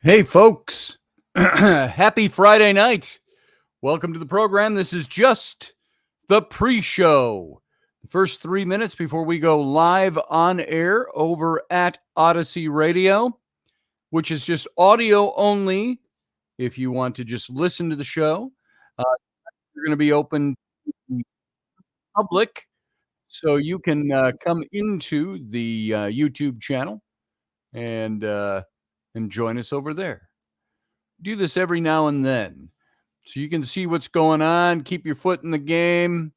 Hey, folks. Happy Friday night. Welcome to the program. This is just the pre-show. The first 3 minutes before we go live on air over at Odyssey Radio, which is just audio only. If you want to just listen to the show, we're going to be open to the public, so you can come into the YouTube channel and join us over there. Do this every now and then so you can see what's going on, keep your foot in the game,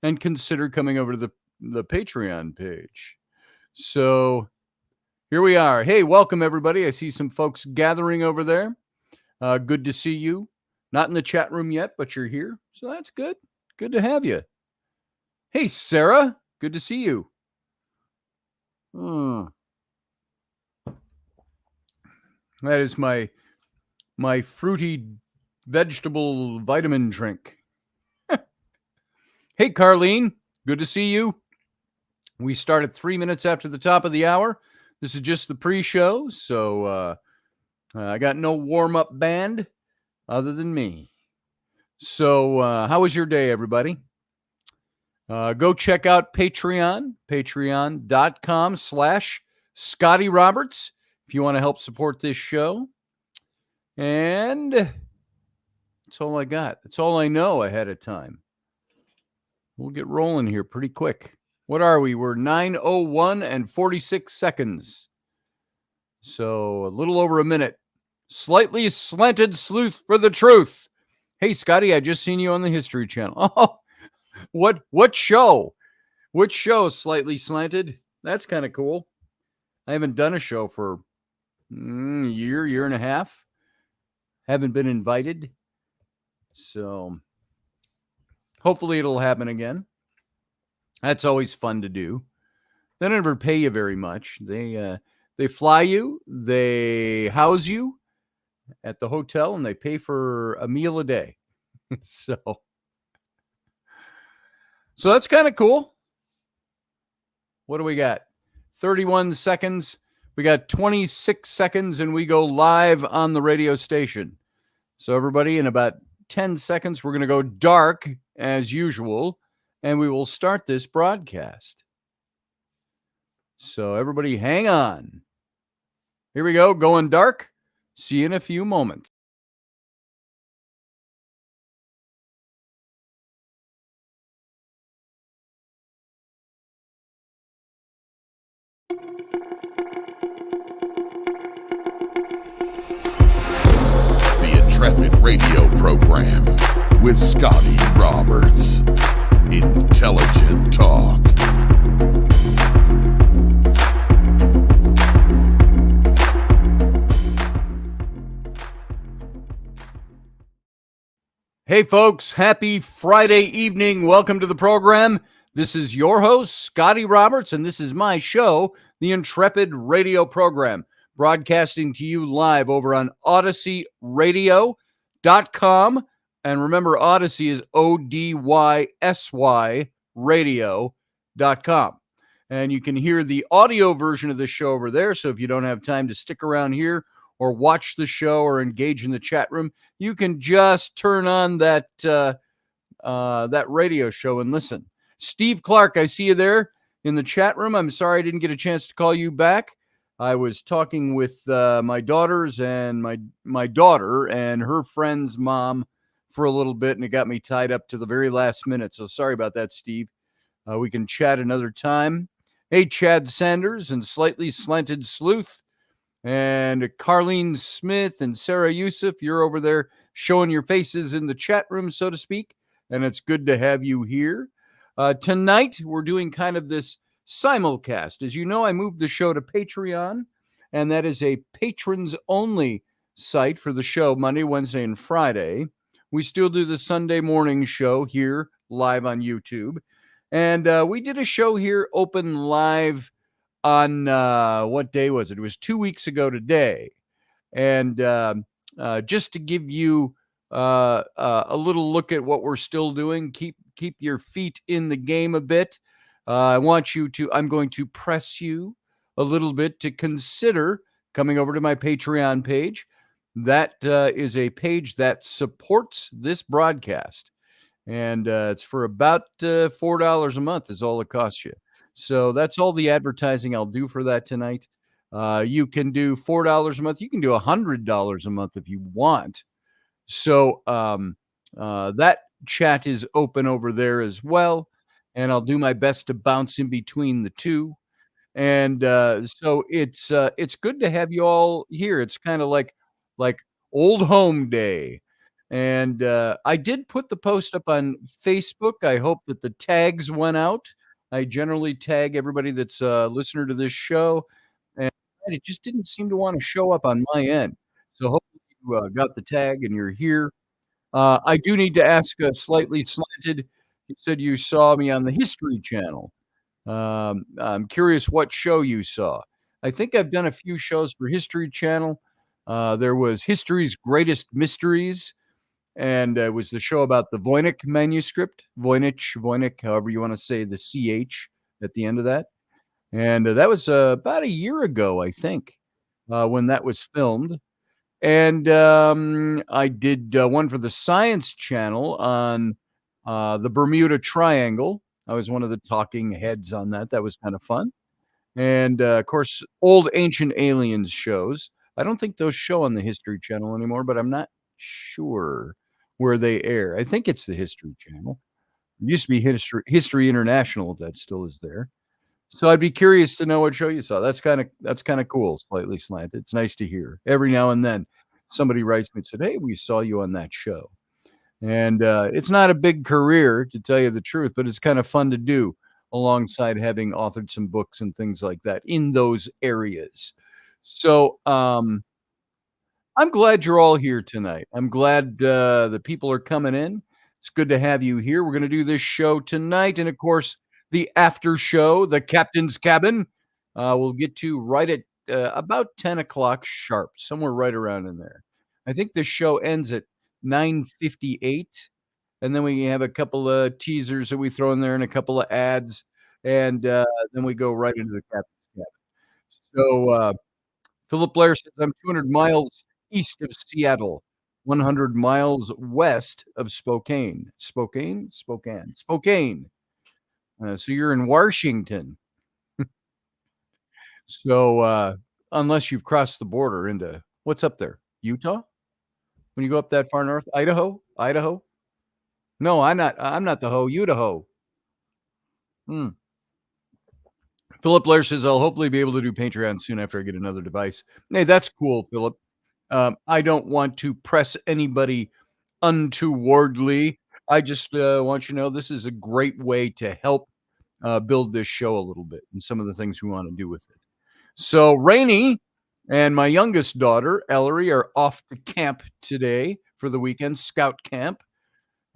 and consider coming over to the Patreon page. So here we are. Hey, welcome everybody. I see some folks gathering over there. Good to see you. Not in the chat room yet, but you're here. So that's good. Good to have you. Hey, Sarah. Good to see you. That is my fruity vegetable vitamin drink. Hey, Carlene. Good to see you. We started 3 minutes after the top of the hour. This is just the pre-show, so I got no warm-up band other than me. So how was your day, everybody? Go check out Patreon, patreon.com/Scotty Roberts, if you want to help support this show. And that's all I got. That's all I know ahead of time. We'll get rolling here pretty quick. What are we? We're 9:01 and 46 seconds. So a little over a minute. Slightly slanted sleuth for the truth. Hey, Scotty, I just seen you on the History Channel. Oh, what show? Which show, Slightly Slanted? That's kind of cool. I haven't done a show for a year and a half. Haven't been invited. So hopefully it'll happen again. That's always fun to do. They never pay you very much. They fly you, they house you at the hotel, and they pay for a meal a day. So that's kind of cool. What do we got? 31 seconds. We got 26 seconds, and we go live on the radio station. So everybody, in about 10 seconds, we're going to go dark as usual, and we will start this broadcast. So everybody hang on. Here we go, going dark. See you in a few moments. The Intrepid Radio program with Scotty Roberts. Intelligent talk. Hey, folks. Happy Friday evening. Welcome to the program. This is your host, Scotty Roberts, and this is my show, the Intrepid Radio program, broadcasting to you live over on OdysseyRadio.com. And remember, Odyssey is ODYSY radio.com. And you can hear the audio version of the show over there. So if you don't have time to stick around here or watch the show or engage in the chat room, you can just turn on that radio show and listen. Steve Clark, I see you there in the chat room. I'm sorry I didn't get a chance to call you back. I was talking with my daughters and my daughter and her friend's mom for a little bit, and it got me tied up to the very last minute. So sorry about that, Steve. We can chat another time. Hey, Chad Sanders and Slightly Slanted Sleuth and Carlene Smith and Sarah Youssef, you're over there showing your faces in the chat room, so to speak, and it's good to have you here. Tonight, we're doing kind of this simulcast. As you know, I moved the show to Patreon, and that is a patrons-only site for the show Monday, Wednesday, and Friday. We still do the Sunday morning show here live on YouTube. And we did a show here open live on, what day was it? It was 2 weeks ago today. And just to give you a little look at what we're still doing, keep your feet in the game a bit. I'm going to press you a little bit to consider coming over to my Patreon page. That is a page that supports this broadcast. And it's for about $4 a month is all it costs you. So that's all the advertising I'll do for that tonight. You can do $4 a month. You can do $100 a month if you want. So that chat is open over there as well, and I'll do my best to bounce in between the two. And so it's good to have you all here. It's kind of like old home day. And I did put the post up on Facebook. I hope that the tags went out. I generally tag everybody that's a listener to this show, and it just didn't seem to want to show up on my end. So hopefully you got the tag and you're here. I do need to ask Slightly Slanted. You said you saw me on the History Channel. I'm curious what show you saw. I think I've done a few shows for History Channel. There was History's Greatest Mysteries, and it was the show about the Voynich manuscript. Voynich, however you want to say the CH at the end of that. And that was about a year ago, I think, when that was filmed. And I did one for the Science Channel on the Bermuda Triangle. I was one of the talking heads on that. That was kind of fun. And of course, old Ancient Aliens shows. I don't think those show on the History Channel anymore, but I'm not sure where they air. I think it's the History Channel. It used to be History International, if that still is there. So I'd be curious to know what show you saw. That's kind of cool, Slightly Slanted. It's nice to hear. Every now and then somebody writes me and said, "Hey, we saw you on that show." And it's not a big career, to tell you the truth, but it's kind of fun to do alongside having authored some books and things like that in those areas. So I'm glad you're all here tonight. I'm glad the people are coming in. It's good to have you here. We're going to do this show tonight. And of course, the after show, the Captain's Cabin, we'll get to right at about 10 o'clock sharp, somewhere right around in there. I think the show ends at 9:58. And then we have a couple of teasers that we throw in there and a couple of ads. And then we go right into the Captain's Cabin. So Philip Blair says, I'm 200 miles east of Seattle, 100 miles west of Spokane. Spokane. So you're in Washington. So unless you've crossed the border into what's up there, Utah? When you go up that far north, Idaho? No, I'm not the hoe. You the hoe. Philip Blair says, I'll hopefully be able to do Patreon soon after I get another device. Hey, that's cool, Philip. I don't want to press anybody untowardly. I just want you to know this is a great way to help build this show a little bit and some of the things we want to do with it. So Rainey and my youngest daughter, Ellery, are off to camp today for the weekend, scout camp.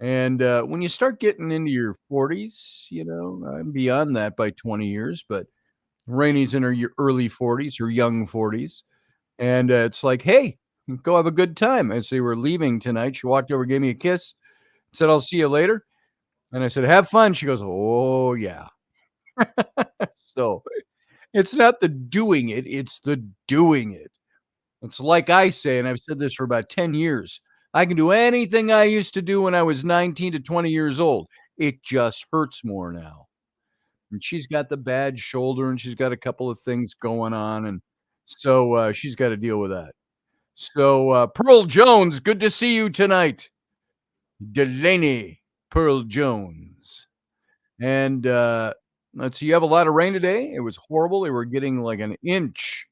And when you start getting into your 40s, I'm beyond that by 20 years, but Rainey's in her early 40s, her young 40s. And it's like, hey, go have a good time. As they were leaving tonight, she walked over, gave me a kiss, said, I'll see you later. And I said, have fun. She goes, oh, yeah. So it's not the doing it, it's the doing it. It's like I say, and I've said this for about 10 years, I can do anything I used to do when I was 19 to 20 years old. It just hurts more now. And she's got the bad shoulder, and she's got a couple of things going on, and so she's got to deal with that. So Pearl Jones, good to see you tonight. Delaney Pearl Jones. And let's see, you have a lot of rain today. It was horrible. They were getting like an inch.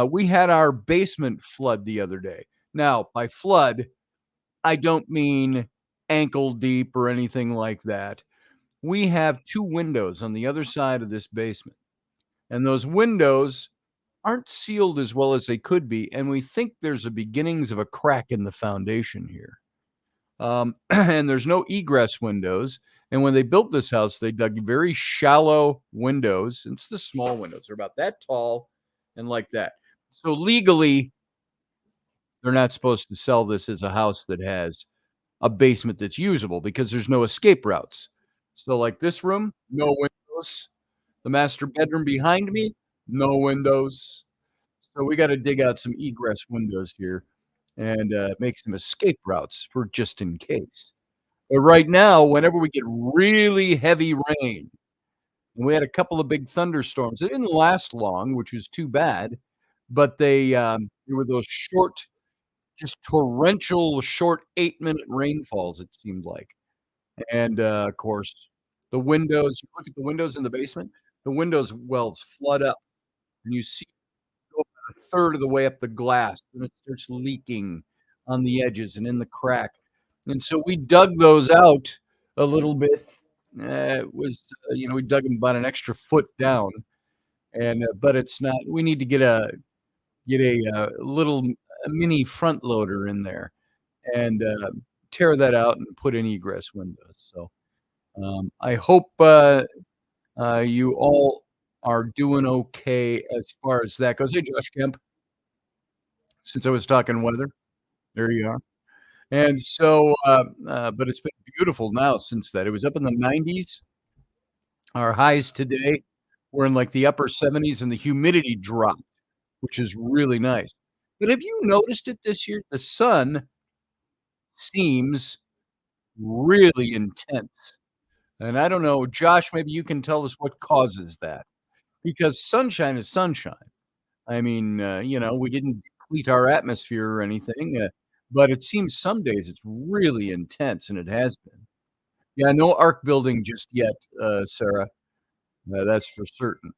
We had our basement flood the other day. Now, by flood, I don't mean ankle deep or anything like that. We have 2 windows on the other side of this basement, and those windows aren't sealed as well as they could be, and we think there's a beginnings of a crack in the foundation here. And there's no egress windows, and when they built this house, they dug very shallow windows. It's the small windows. They're about that tall and like that. So legally, they're not supposed to sell this as a house that has a basement that's usable because there's no escape routes. So like this room, no windows. The master bedroom behind me, no windows. So we got to dig out some egress windows here and make some escape routes for just in case. But right now, whenever we get really heavy rain, and we had a couple of big thunderstorms. It didn't last long, which was too bad, but they were those short, just torrential, short 8-minute rainfalls, it seemed like. And, of course, the windows you look at the windows in the basement, the windows wells flood up, and you see go about a third of the way up the glass, and it starts leaking on the edges and in the crack. And so we dug those out a little bit. It was, we dug them about an extra foot down, and but it's not. We need to get a little a mini front loader in there and tear that out and put in egress windows. So I hope you all are doing okay as far as that goes. Hey, Josh Kemp, since I was talking weather, there you are. And so, but it's been beautiful now since that. It was up in the 90s. Our highs today were in like the upper 70s, and the humidity dropped, which is really nice. But have you noticed it this year? The sun seems really intense. And I don't know, Josh, maybe you can tell us what causes that. Because sunshine is sunshine. I mean, we didn't deplete our atmosphere or anything, but it seems some days it's really intense, and it has been. Yeah, no arc building just yet, Sarah. That's for certain.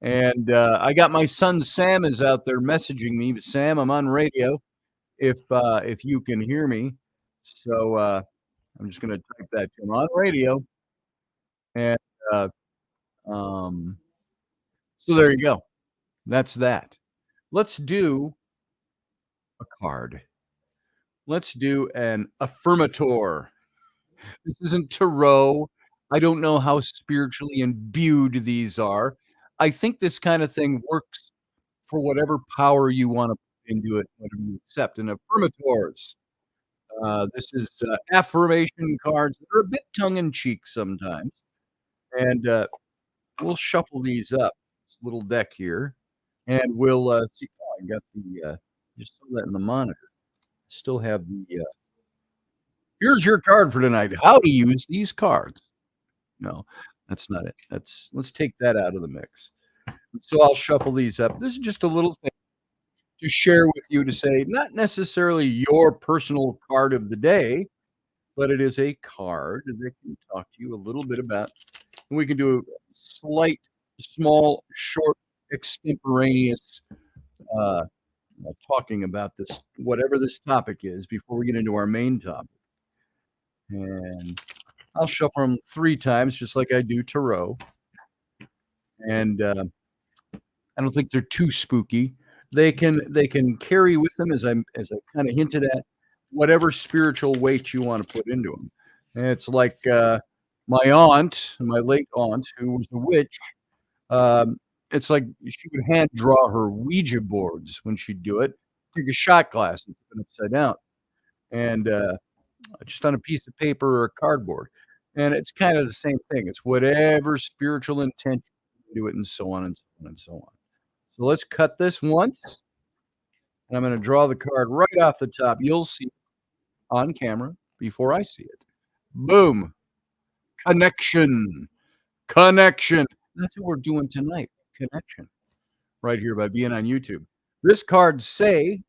And I got my son Sam is out there messaging me. Sam, I'm on radio. If you can hear me, so I'm just going to type that to him on radio. And uh, um, so there you go. That's that. Let's do a card. Let's do an affirmator. This isn't tarot. I don't know how spiritually imbued these are. I think this kind of thing works for whatever power you want to put into it, whatever you accept. And affirmators, this is affirmation cards. They're a bit tongue in cheek sometimes. And we'll shuffle these up, this little deck here, and we'll see. Oh, I got just saw that in the monitor. Still have the here's your card for tonight. How to use these cards. No, that's not it. Let's take that out of the mix. So I'll shuffle these up. This is just a little thing to share with you to say, not necessarily your personal card of the day, but it is a card that can talk to you a little bit about. And we can do a slight, small, short, extemporaneous talking about this, whatever this topic is, before we get into our main topic. And I'll shuffle them 3 times, just like I do tarot. And I don't think they're too spooky. They can carry with them, as I kind of hinted at, whatever spiritual weight you want to put into them. And it's like my aunt, my late aunt, who was a witch. It's like she would hand draw her Ouija boards when she'd do it. Take a shot glass and put it upside down, and just on a piece of paper or cardboard. And it's kind of the same thing. It's whatever spiritual intention you do it, and so on and so on and so on. So let's cut this once, and I'm going to draw the card right off the top. You'll see it on camera before I see it. Boom. Connection. That's what we're doing tonight. Connection. Right here by being on YouTube. This card say,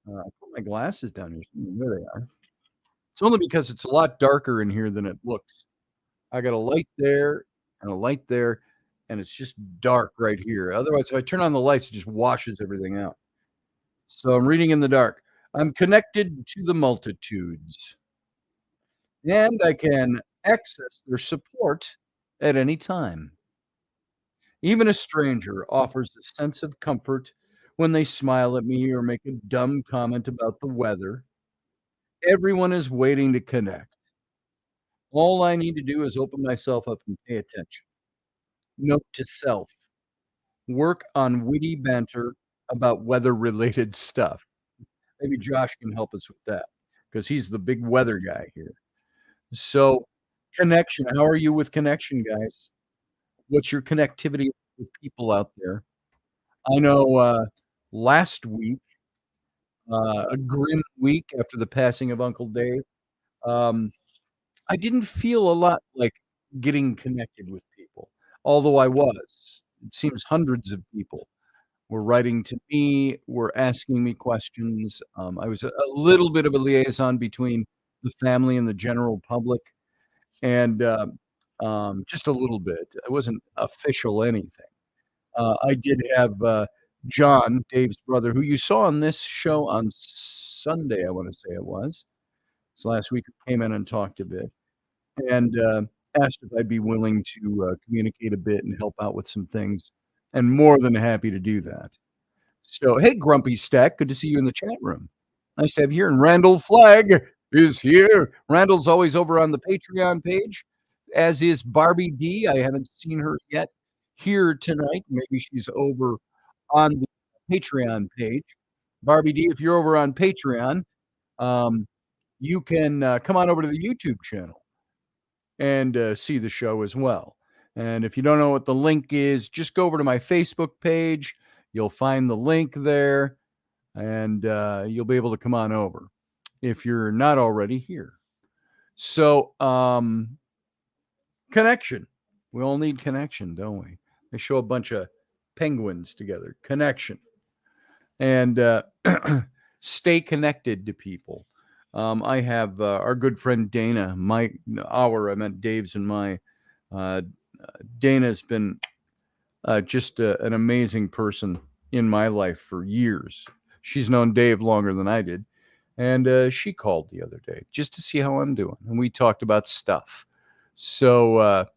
I put my glasses down here. There they are. It's only because it's a lot darker in here than it looks. I got a light there and a light there, and it's just dark right here. Otherwise, if I turn on the lights, it just washes everything out. So I'm reading in the dark. I'm connected to the multitudes, and I can access their support at any time. Even a stranger offers a sense of comfort when they smile at me or make a dumb comment about the weather. Everyone is waiting to connect. All I need to do is open myself up and pay attention. Note to self: work on witty banter about weather-related stuff. Maybe Josh can help us with that because he's the big weather guy here. So, connection. How are you with connection, guys? What's your connectivity with people out there? I know last week, a grim week after the passing of Uncle Dave, um, I didn't feel a lot like getting connected with people, although I was. It seems hundreds of people were writing to me, were asking me questions. I was a little bit of a liaison between the family and the general public, and just a little bit. I wasn't official anything. I did have John, Dave's brother, who you saw on this show on Sunday, I want to say it was. So last week, he came in and talked a bit and asked if I'd be willing to communicate a bit and help out with some things, and more than happy to do that. So, hey, Grumpy Stack, good to see you in the chat room. Nice to have you here. And Randall Flagg is here. Randall's always over on the Patreon page, as is Barbie D. I haven't seen her yet here tonight. Maybe she's over on the Patreon page. Barbie D, if you're over on Patreon, um, you can come on over to the YouTube channel and see the show as well. And if you don't know what the link is, just go over to my Facebook page. You'll find the link there, and you'll be able to come on over if you're not already here. So, connection. We all need connection, don't we? They show a bunch of penguins together. Connection. And stay connected to people. I have our good friend Dana, I meant Dave's and my. Dana's been just an amazing person in my life for years. She's known Dave longer than I did. And she called the other day just to see how I'm doing. And we talked about stuff. So,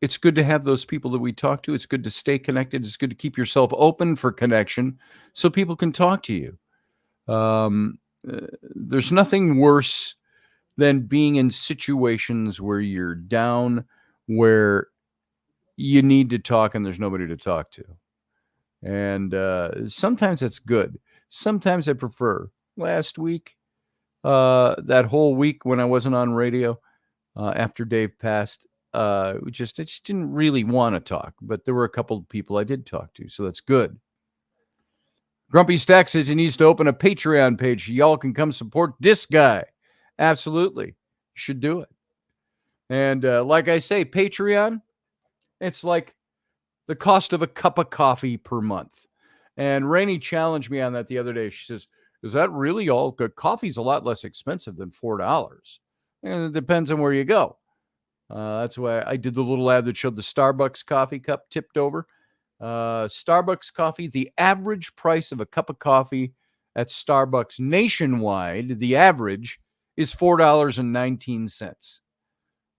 it's good to have those people that we talk to. It's good to stay connected. It's good to keep yourself open for connection so people can talk to you. There's nothing worse than being in situations where you're down, where you need to talk and there's nobody to talk to. And sometimes that's good. Sometimes I prefer. Last week, that whole week when I wasn't on radio after Dave passed, I just didn't really want to talk. But there were a couple of people I did talk to, so that's good. Grumpy Stack says he needs to open a Patreon page. Y'all can come support this guy. Absolutely. You should do it. And like I say, Patreon, it's like the cost of a cup of coffee per month. And Rainey challenged me on that the other day. She says, is that really all? Coffee's a lot less expensive than $4. And it depends on where you go. That's why I did the little ad that showed the Starbucks coffee cup tipped over. Starbucks coffee, the average price of a cup of coffee at Starbucks nationwide, the average is $4.19.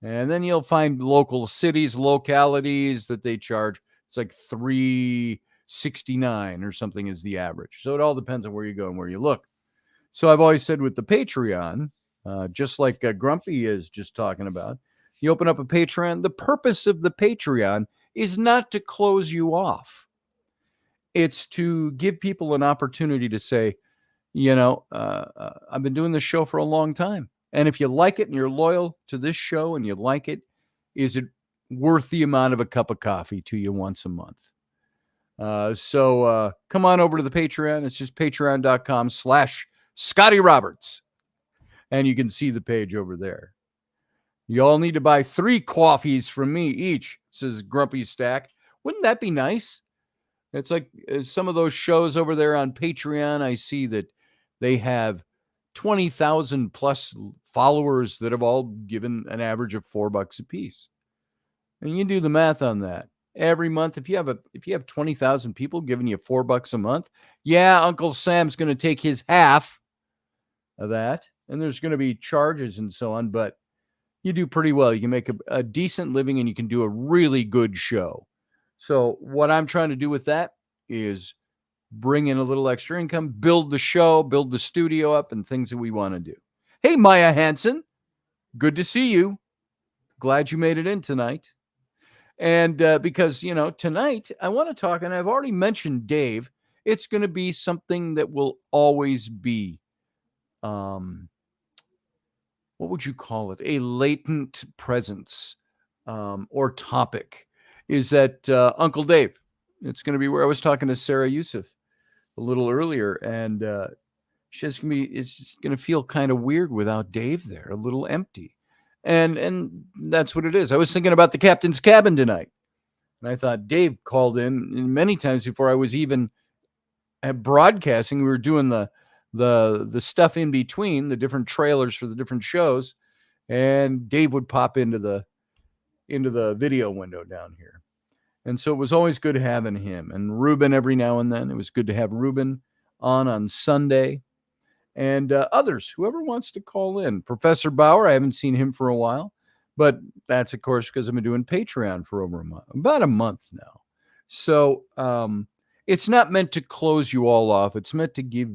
And then you'll find local cities, localities that they charge. It's like $3.69 or something is the average. So it all depends on where you go and where you look. So I've always said with the Patreon, just like Grumpy is just talking about, you open up a Patreon. The purpose of the Patreon is not to close you off. It's to give people an opportunity to say, I've been doing this show for a long time. And if you like it and you're loyal to this show and you like it, is it worth the amount of a cup of coffee to you once a month? So come on over to the Patreon. It's just patreon.com/Scotty Roberts. And you can see the page over there. You all need to buy 3 coffees from me each, says Grumpy Stack. Wouldn't that be nice? It's like some of those shows over there on Patreon. I see that they have 20,000 plus followers that have all given an average of $4 a piece. And you do the math on that. Every month, if you have 20,000 people giving you $4 a month, yeah, Uncle Sam's going to take his half of that, and there's going to be charges and so on, but you do pretty well. You can make a decent living and you can do a really good show. So what I'm trying to do with that is bring in a little extra income, build the show, build the studio up, and things that we want to do. Hey, Maya Hansen, good to see you. Glad you made it in tonight. And because, tonight I want to talk, and I've already mentioned Dave, it's going to be something that will always be, what would you call it? A latent presence or topic is that Uncle Dave. It's going to be where I was talking to Sarah Yusuf a little earlier, and it's going to feel kind of weird without Dave there, a little empty. And that's what it is. I was thinking about the captain's cabin tonight, and I thought Dave called in many times before I was even at broadcasting. We were doing the stuff in between, the different trailers for the different shows, and Dave would pop into the video window down here. And so it was always good having him, and Ruben every now and then. It was good to have Ruben on Sunday, and others, whoever wants to call in. Professor Bauer, I haven't seen him for a while, but that's, of course, because I've been doing Patreon for over about a month now. So it's not meant to close you all off. It's meant to give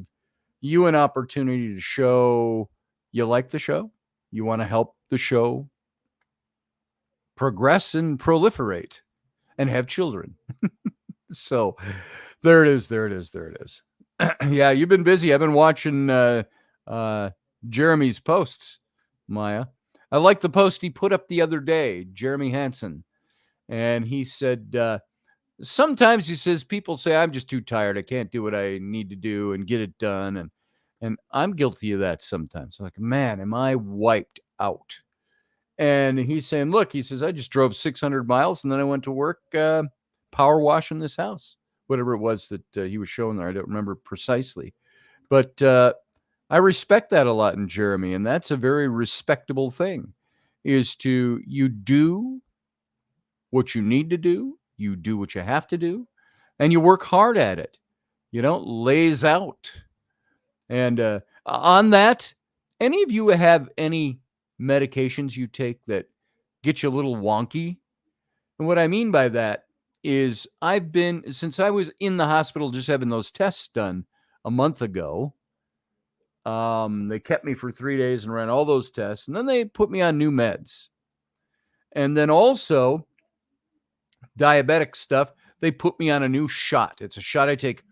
you an opportunity to show you like the show, you want to help the show progress and proliferate and have children. So there it is. Yeah, you've been busy. I've been watching Jeremy's posts, Maya. I like the post he put up the other day, Jeremy Hansen. And he said, sometimes he says, people say, I'm just too tired. I can't do what I need to do and get it done. And I'm guilty of that sometimes. Like, man, am I wiped out? And he's saying, look, he says, I just drove 600 miles and then I went to work power washing this house, whatever it was that he was showing there. I don't remember precisely. But I respect that a lot in Jeremy. And that's a very respectable thing, is you do what you need to do. You do what you have to do. And you work hard at it. You don't laze out. And on that, any of you have any medications you take that get you a little wonky? And what I mean by that is since I was in the hospital just having those tests done a month ago, they kept me for 3 days and ran all those tests, and then they put me on new meds. And then also diabetic stuff, they put me on a new shot. It's a shot I take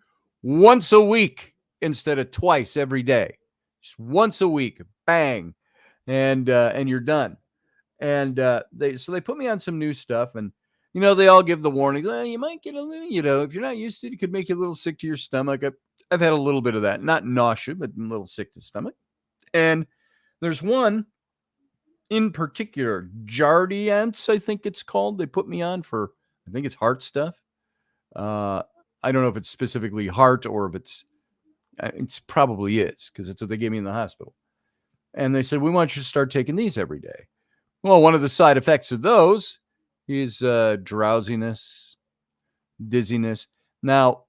once a week instead of twice every day. Just once a week, bang. And you're done. And they put me on some new stuff, and they all give the warning. You might get a little, if you're not used to it, it could make you a little sick to your stomach. I've had a little bit of that, not nausea, but a little sick to the stomach. And there's one in particular, Jardiance, I think it's called. They put me on for, I think it's heart stuff. I don't know if it's specifically heart or if it's probably is, because it's what they gave me in the hospital. And they said, we want you to start taking these every day. Well, one of the side effects of those is drowsiness, dizziness. Now,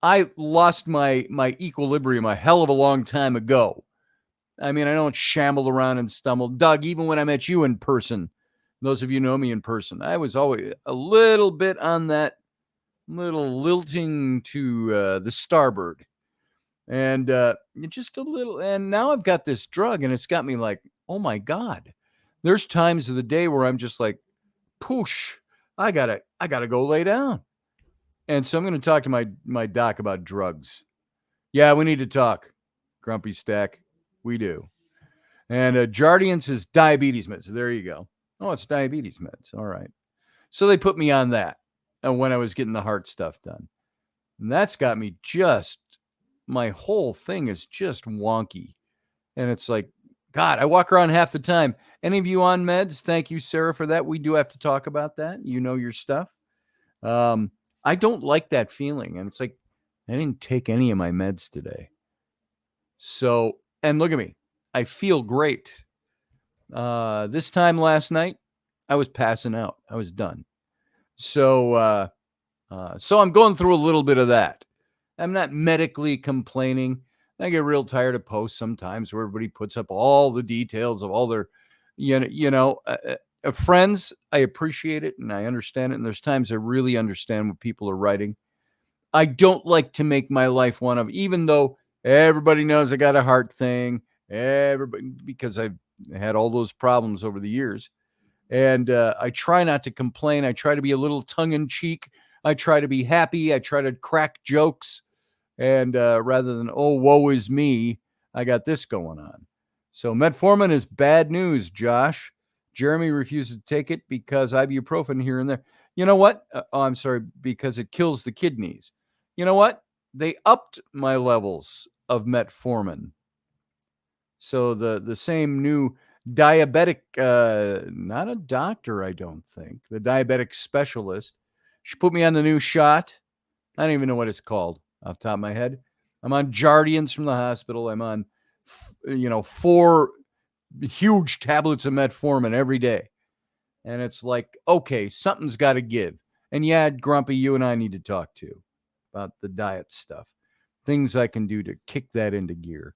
I lost my equilibrium a hell of a long time ago. I mean, I don't shamble around and stumble. Doug, even when I met you in person, those of you know me in person, I was always a little bit on that little lilting to the starboard. And just a little, and now I've got this drug, and it's got me like, oh my God. There's times of the day where I'm just like, poosh, I gotta go lay down. And so I'm going to talk to my doc about drugs. Yeah, we need to talk. Grumpy Stack, we do. And Jardiance is diabetes meds. So there you go. Oh, it's diabetes meds. All right. So they put me on that when I was getting the heart stuff done. And that's got me my whole thing is just wonky. And it's like, God, I walk around half the time. Any of you on meds? Thank you, Sarah, for that. We do have to talk about that. You know your stuff. I don't like that feeling. And it's like, I didn't take any of my meds today. So, and look at me. I feel great. This time last night, I was passing out. I was done. So I'm going through a little bit of that. I'm not medically complaining. I get real tired of posts sometimes where everybody puts up all the details of all their, friends. I appreciate it and I understand it. And there's times I really understand what people are writing. I don't like to make my life one of, even though everybody knows I got a heart thing, because I've had all those problems over the years. And I try not to complain. I try to be a little tongue in cheek. I try to be happy. I try to crack jokes. And rather than, oh, woe is me, I got this going on. So metformin is bad news, Josh. Jeremy refuses to take it because ibuprofen here and there. You know what? I'm sorry, because it kills the kidneys. You know what? They upped my levels of metformin. So the same new diabetic, not a doctor, I don't think, the diabetic specialist, she put me on the new shot. I don't even know what it's called off the top of my head. I'm on Jardians from the hospital. I'm on, 4 huge tablets of metformin every day. And it's like, okay, something's got to give. And yeah, Grumpy, you and I need to talk too about the diet stuff, things I can do to kick that into gear.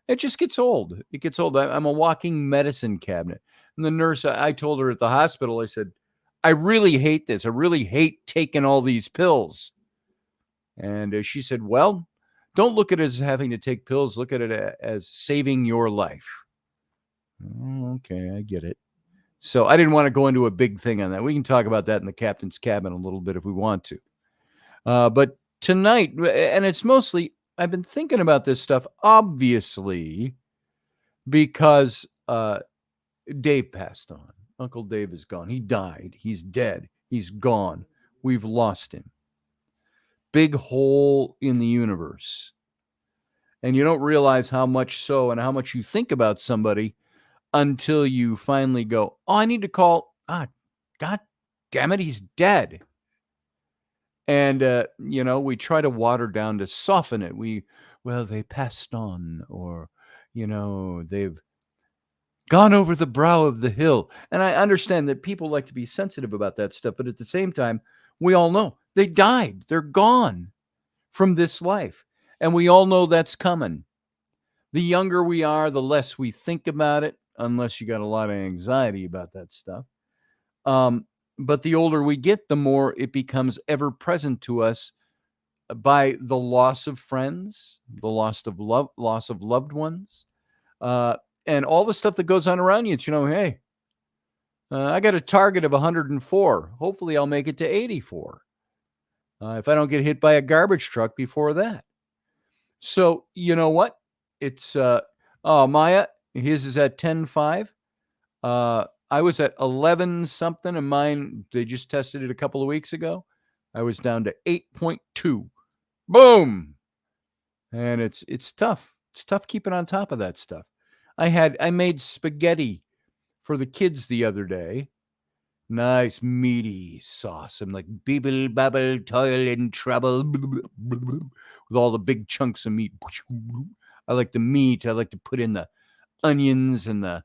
It just gets old. It gets old. I'm a walking medicine cabinet. And the nurse, I told her at the hospital, I said, I really hate this. I really hate taking all these pills. And she said, well, don't look at it as having to take pills. Look at it as saving your life. Oh, okay, I get it. So I didn't want to go into a big thing on that. We can talk about that in the captain's cabin a little bit if we want to. But tonight, and it's mostly, I've been thinking about this stuff, obviously, because Dave passed on. Uncle Dave is gone. He died. He's dead. He's gone. We've lost him. Big hole in the universe. And you don't realize how much so and how much you think about somebody until you finally go, oh, I need to call. God damn it, he's dead. And, we try to water down to soften it. They passed on, or, they've gone over the brow of the hill. And I understand that people like to be sensitive about that stuff. But at the same time, we all know they died. They're gone from this life. And we all know that's coming. The younger we are, the less we think about it, unless you got a lot of anxiety about that stuff. But the older we get, the more it becomes ever present to us by the loss of friends, the loss of loved ones, and all the stuff that goes on around you. It's, hey, I got a target of 104. Hopefully I'll make it to 84. If I don't get hit by a garbage truck before that. So, you know what? It's, Maya, his is at 10.5. I was at 11 something, and mine, they just tested it a couple of weeks ago. I was down to 8.2. Boom. And it's tough. It's tough keeping on top of that stuff. I made spaghetti for the kids the other day. Nice meaty sauce. I'm like, bibble, babble, toil and trouble, with all the big chunks of meat. I like the meat. I like to put in the onions and the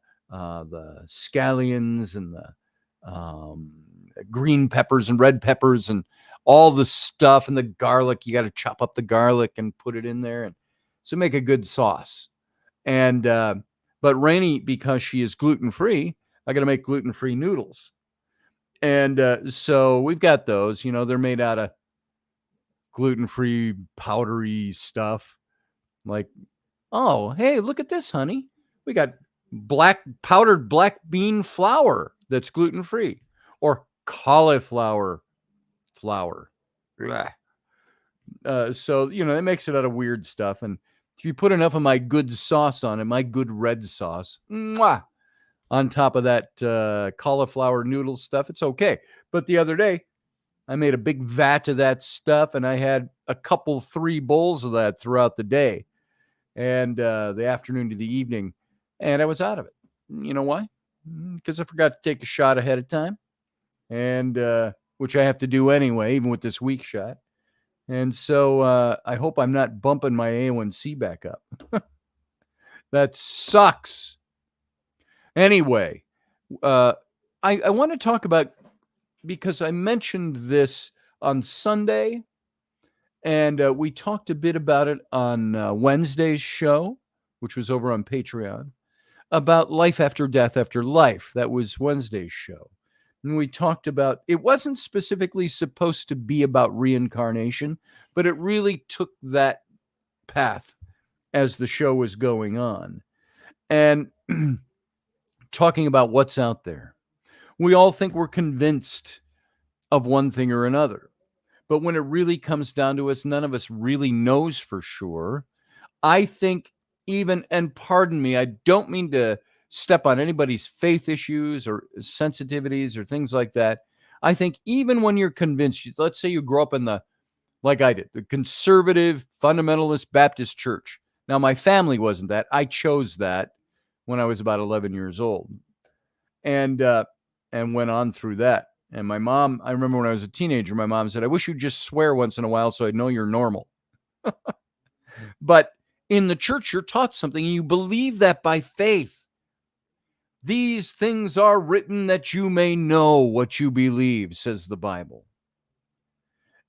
scallions and the green peppers and red peppers and all the stuff, and the garlic. You got to chop up the garlic and put it in there, and so make a good sauce. And but Rainey, because she is gluten-free, I got to make gluten-free noodles. And so we've got those. They're made out of gluten-free powdery stuff. Like, oh, hey, look at this, honey. We got powdered black bean flour that's gluten-free, or cauliflower flour. So, it makes it out of weird stuff. And if you put enough of my good sauce on it, my good red sauce, on top of that cauliflower noodle stuff, it's okay. But the other day, I made a big vat of that stuff, and I had 3 bowls of that throughout the day and the afternoon to the evening, and I was out of it. You know why? Because I forgot to take a shot ahead of time, and which I have to do anyway, even with this weak shot. And so I hope I'm not bumping my A1C back up. That sucks. Anyway, I want to talk about, because I mentioned this on Sunday, and we talked a bit about it on Wednesday's show, which was over on Patreon, about life after death after life. That was Wednesday's show. And we talked about, it wasn't specifically supposed to be about reincarnation, but it really took that path as the show was going on. And talking about what's out there. We all think we're convinced of one thing or another. But when it really comes down to us, none of us really knows for sure. I think and pardon me, I don't mean to step on anybody's faith issues or sensitivities or things like that. I think even when you're convinced, let's say you grow up in like I did, the conservative fundamentalist Baptist church. Now, my family wasn't that. I chose that when I was about 11 years old, and went on through that. And my mom, I remember when I was a teenager, my mom said, "I wish you'd just swear once in a while so I'd know you're normal." But in the church, you're taught something, and you believe that by faith. These things are written that you may know what you believe, says the Bible.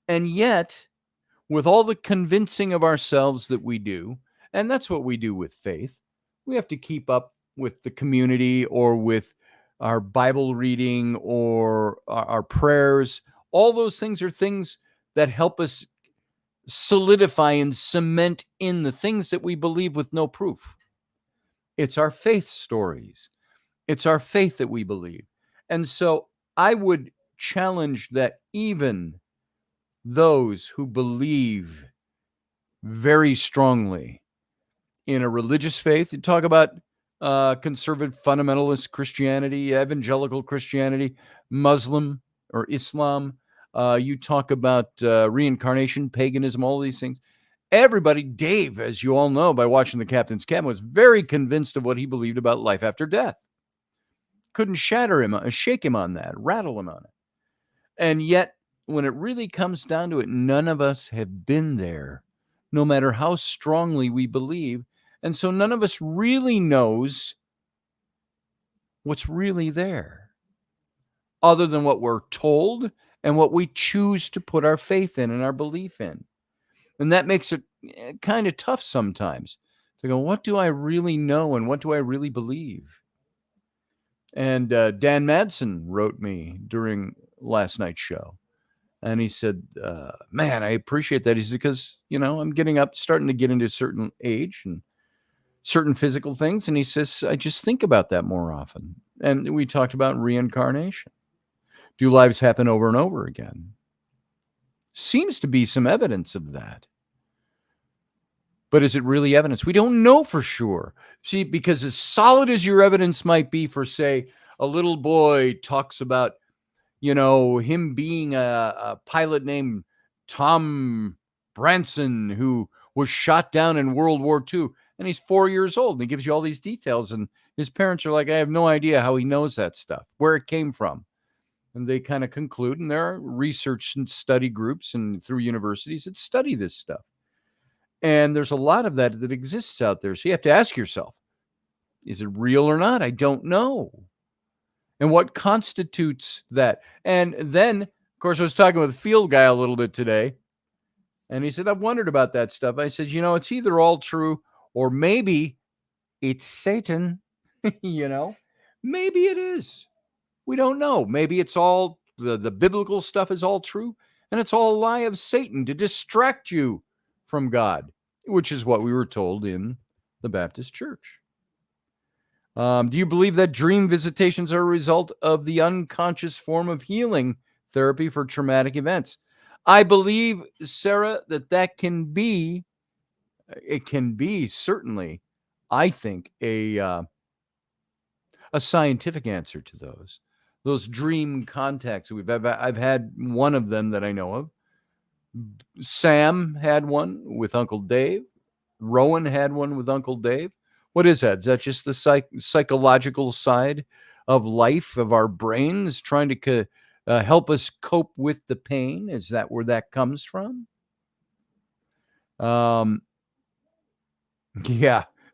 And yet, with all the convincing of ourselves that we do, and that's what we do with faith, we have to keep up with the community or with our Bible reading or our prayers. All those things are things that help us solidify and cement in the things that we believe with no proof. It's our faith stories. It's our faith that we believe. And so I would challenge that even those who believe very strongly in a religious faith, you talk about conservative fundamentalist Christianity, evangelical Christianity, Muslim or Islam. You talk about reincarnation, paganism, all these things. Everybody, Dave, as you all know by watching The Captain's Cabin, was very convinced of what he believed about life after death. Couldn't shake him on that, rattle him on it. And yet, when it really comes down to it, none of us have been there, no matter how strongly we believe. And so none of us really knows what's really there, other than what we're told and what we choose to put our faith in and our belief in. And that makes it kind of tough sometimes to go, what do I really know and what do I really believe? And Dan Madsen wrote me during last night's show. And he said, man, I appreciate that. He said, because, I'm starting to get into a certain age and certain physical things. And he says, I just think about that more often. And we talked about reincarnation. Do lives happen over and over again? Seems to be some evidence of that. But is it really evidence? We don't know for sure. See, because as solid as your evidence might be for, say, a little boy talks about, him being a pilot named Tom Branson who was shot down in World War II, and he's 4 years old, and he gives you all these details, and his parents are like, I have no idea how he knows that stuff, where it came from. And they kind of conclude, and there are research and study groups and through universities that study this stuff. And there's a lot of that exists out there. So you have to ask yourself, is it real or not? I don't know. And what constitutes that? And then, of course, I was talking with a field guy a little bit today, and he said, I've wondered about that stuff. I said, it's either all true or maybe it's Satan, maybe it is. We don't know. Maybe it's all, the biblical stuff is all true, and it's all a lie of Satan to distract you from God, which is what we were told in the Baptist church. Do you believe that dream visitations are a result of the unconscious form of healing therapy for traumatic events? I believe, Sarah, that can be, it can be certainly, I think, a scientific answer to those dream contacts. I've had one of them that I know of. Sam had one with Uncle Dave. Rowan had one with Uncle Dave. What is that? Is that just the psychological side of life, of our brains trying to help us cope with the pain? Is that where that comes from? Yeah,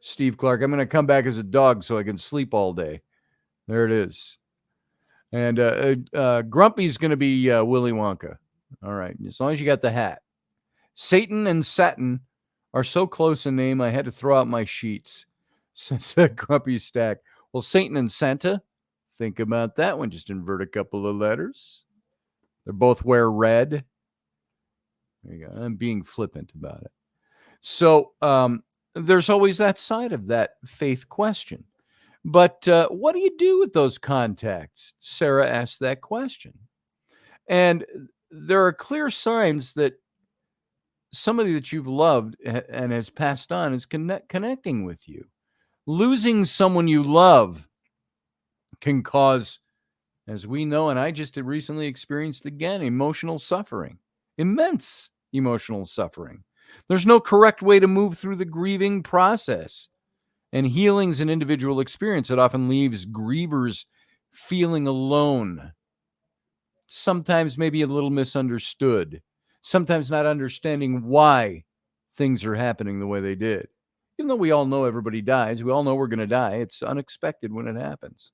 Steve Clark, I'm going to come back as a dog so I can sleep all day. There it is. And Grumpy's going to be Willy Wonka. All right, as long as you got the hat. Satan and Satin are so close in name, I had to throw out my sheets, said Grumpy Stack. Well, Satan and Santa, think about that one. Just invert a couple of letters. They both wear red. There you go. I'm being flippant about it. So there's always that side of that faith question. But what do you do with those contacts? Sarah asked that question. And there are clear signs that somebody that you've loved and has passed on is connecting with you. Losing someone you love can cause As we know, and I just recently experienced again, emotional suffering, immense emotional suffering. There's no correct way to move through the grieving process. And healing's an individual experience. It often leaves grievers feeling alone, sometimes maybe a little misunderstood, sometimes not understanding why things are happening the way they did. Even though we all know everybody dies, we all know we're going to die. It's unexpected when it happens.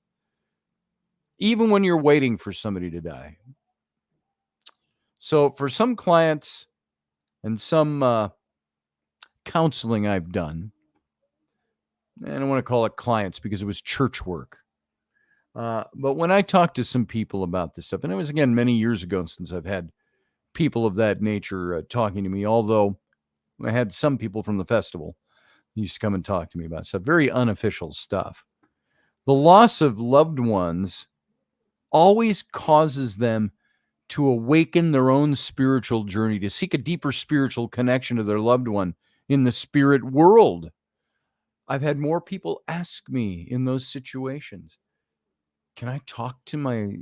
Even when you're waiting for somebody to die. So for some clients and some counseling I've done, and I don't want to call it clients because it was church work. But when I talked to some people about this stuff, and it was, again, many years ago since I've had people of that nature talking to me, although I had some people from the festival who used to come and talk to me about stuff, very unofficial stuff. The loss of loved ones always causes them to awaken their own spiritual journey, to seek a deeper spiritual connection to their loved one in the spirit world. I've had more people ask me in those situations, can I talk to my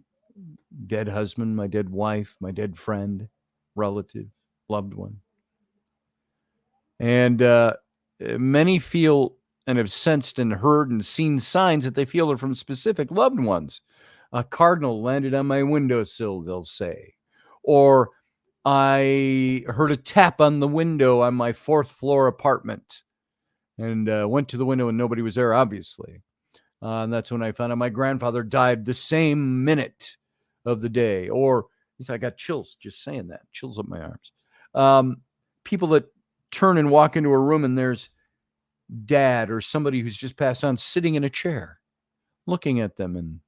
dead husband, my dead wife, my dead friend, relative, loved one? And many feel and have sensed and heard and seen signs that they feel are from specific loved ones. A cardinal landed on my windowsill, they'll say. Or I heard a tap on the window on my 4th floor apartment and went to the window and nobody was there, obviously. And that's when I found out my grandfather died the same minute of the day. Or I got chills just saying that, chills up my arms. People that turn and walk into a room and there's dad or somebody who's just passed on sitting in a chair, looking at them and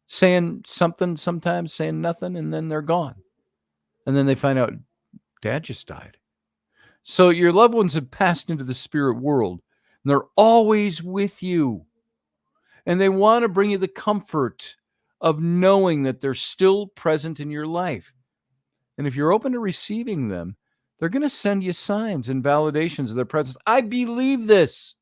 saying something, sometimes saying nothing, and then they're gone. And then they find out dad just died. So your loved ones have passed into the spirit world, and they're always with you. And they want to bring you the comfort of knowing that they're still present in your life. And if you're open to receiving them, they're going to send you signs and validations of their presence. I believe this.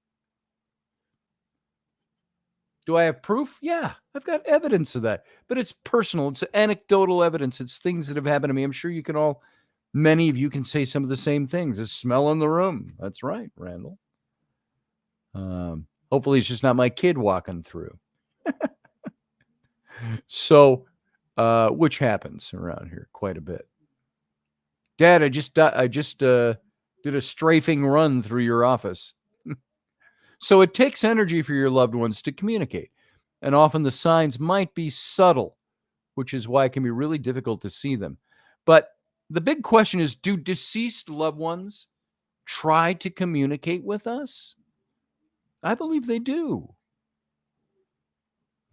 Do I have proof? Yeah, I've got evidence of that. But it's personal. It's anecdotal evidence. It's things that have happened to me. I'm sure you can all, many of you can say some of the same things. A smell in the room. That's right, Randall. Hopefully it's just not my kid walking through. So, which happens around here quite a bit. Dad, I just did a strafing run through your office. So it takes energy for your loved ones to communicate. And often the signs might be subtle, which is why it can be really difficult to see them. But the big question is, do deceased loved ones try to communicate with us? I believe they do.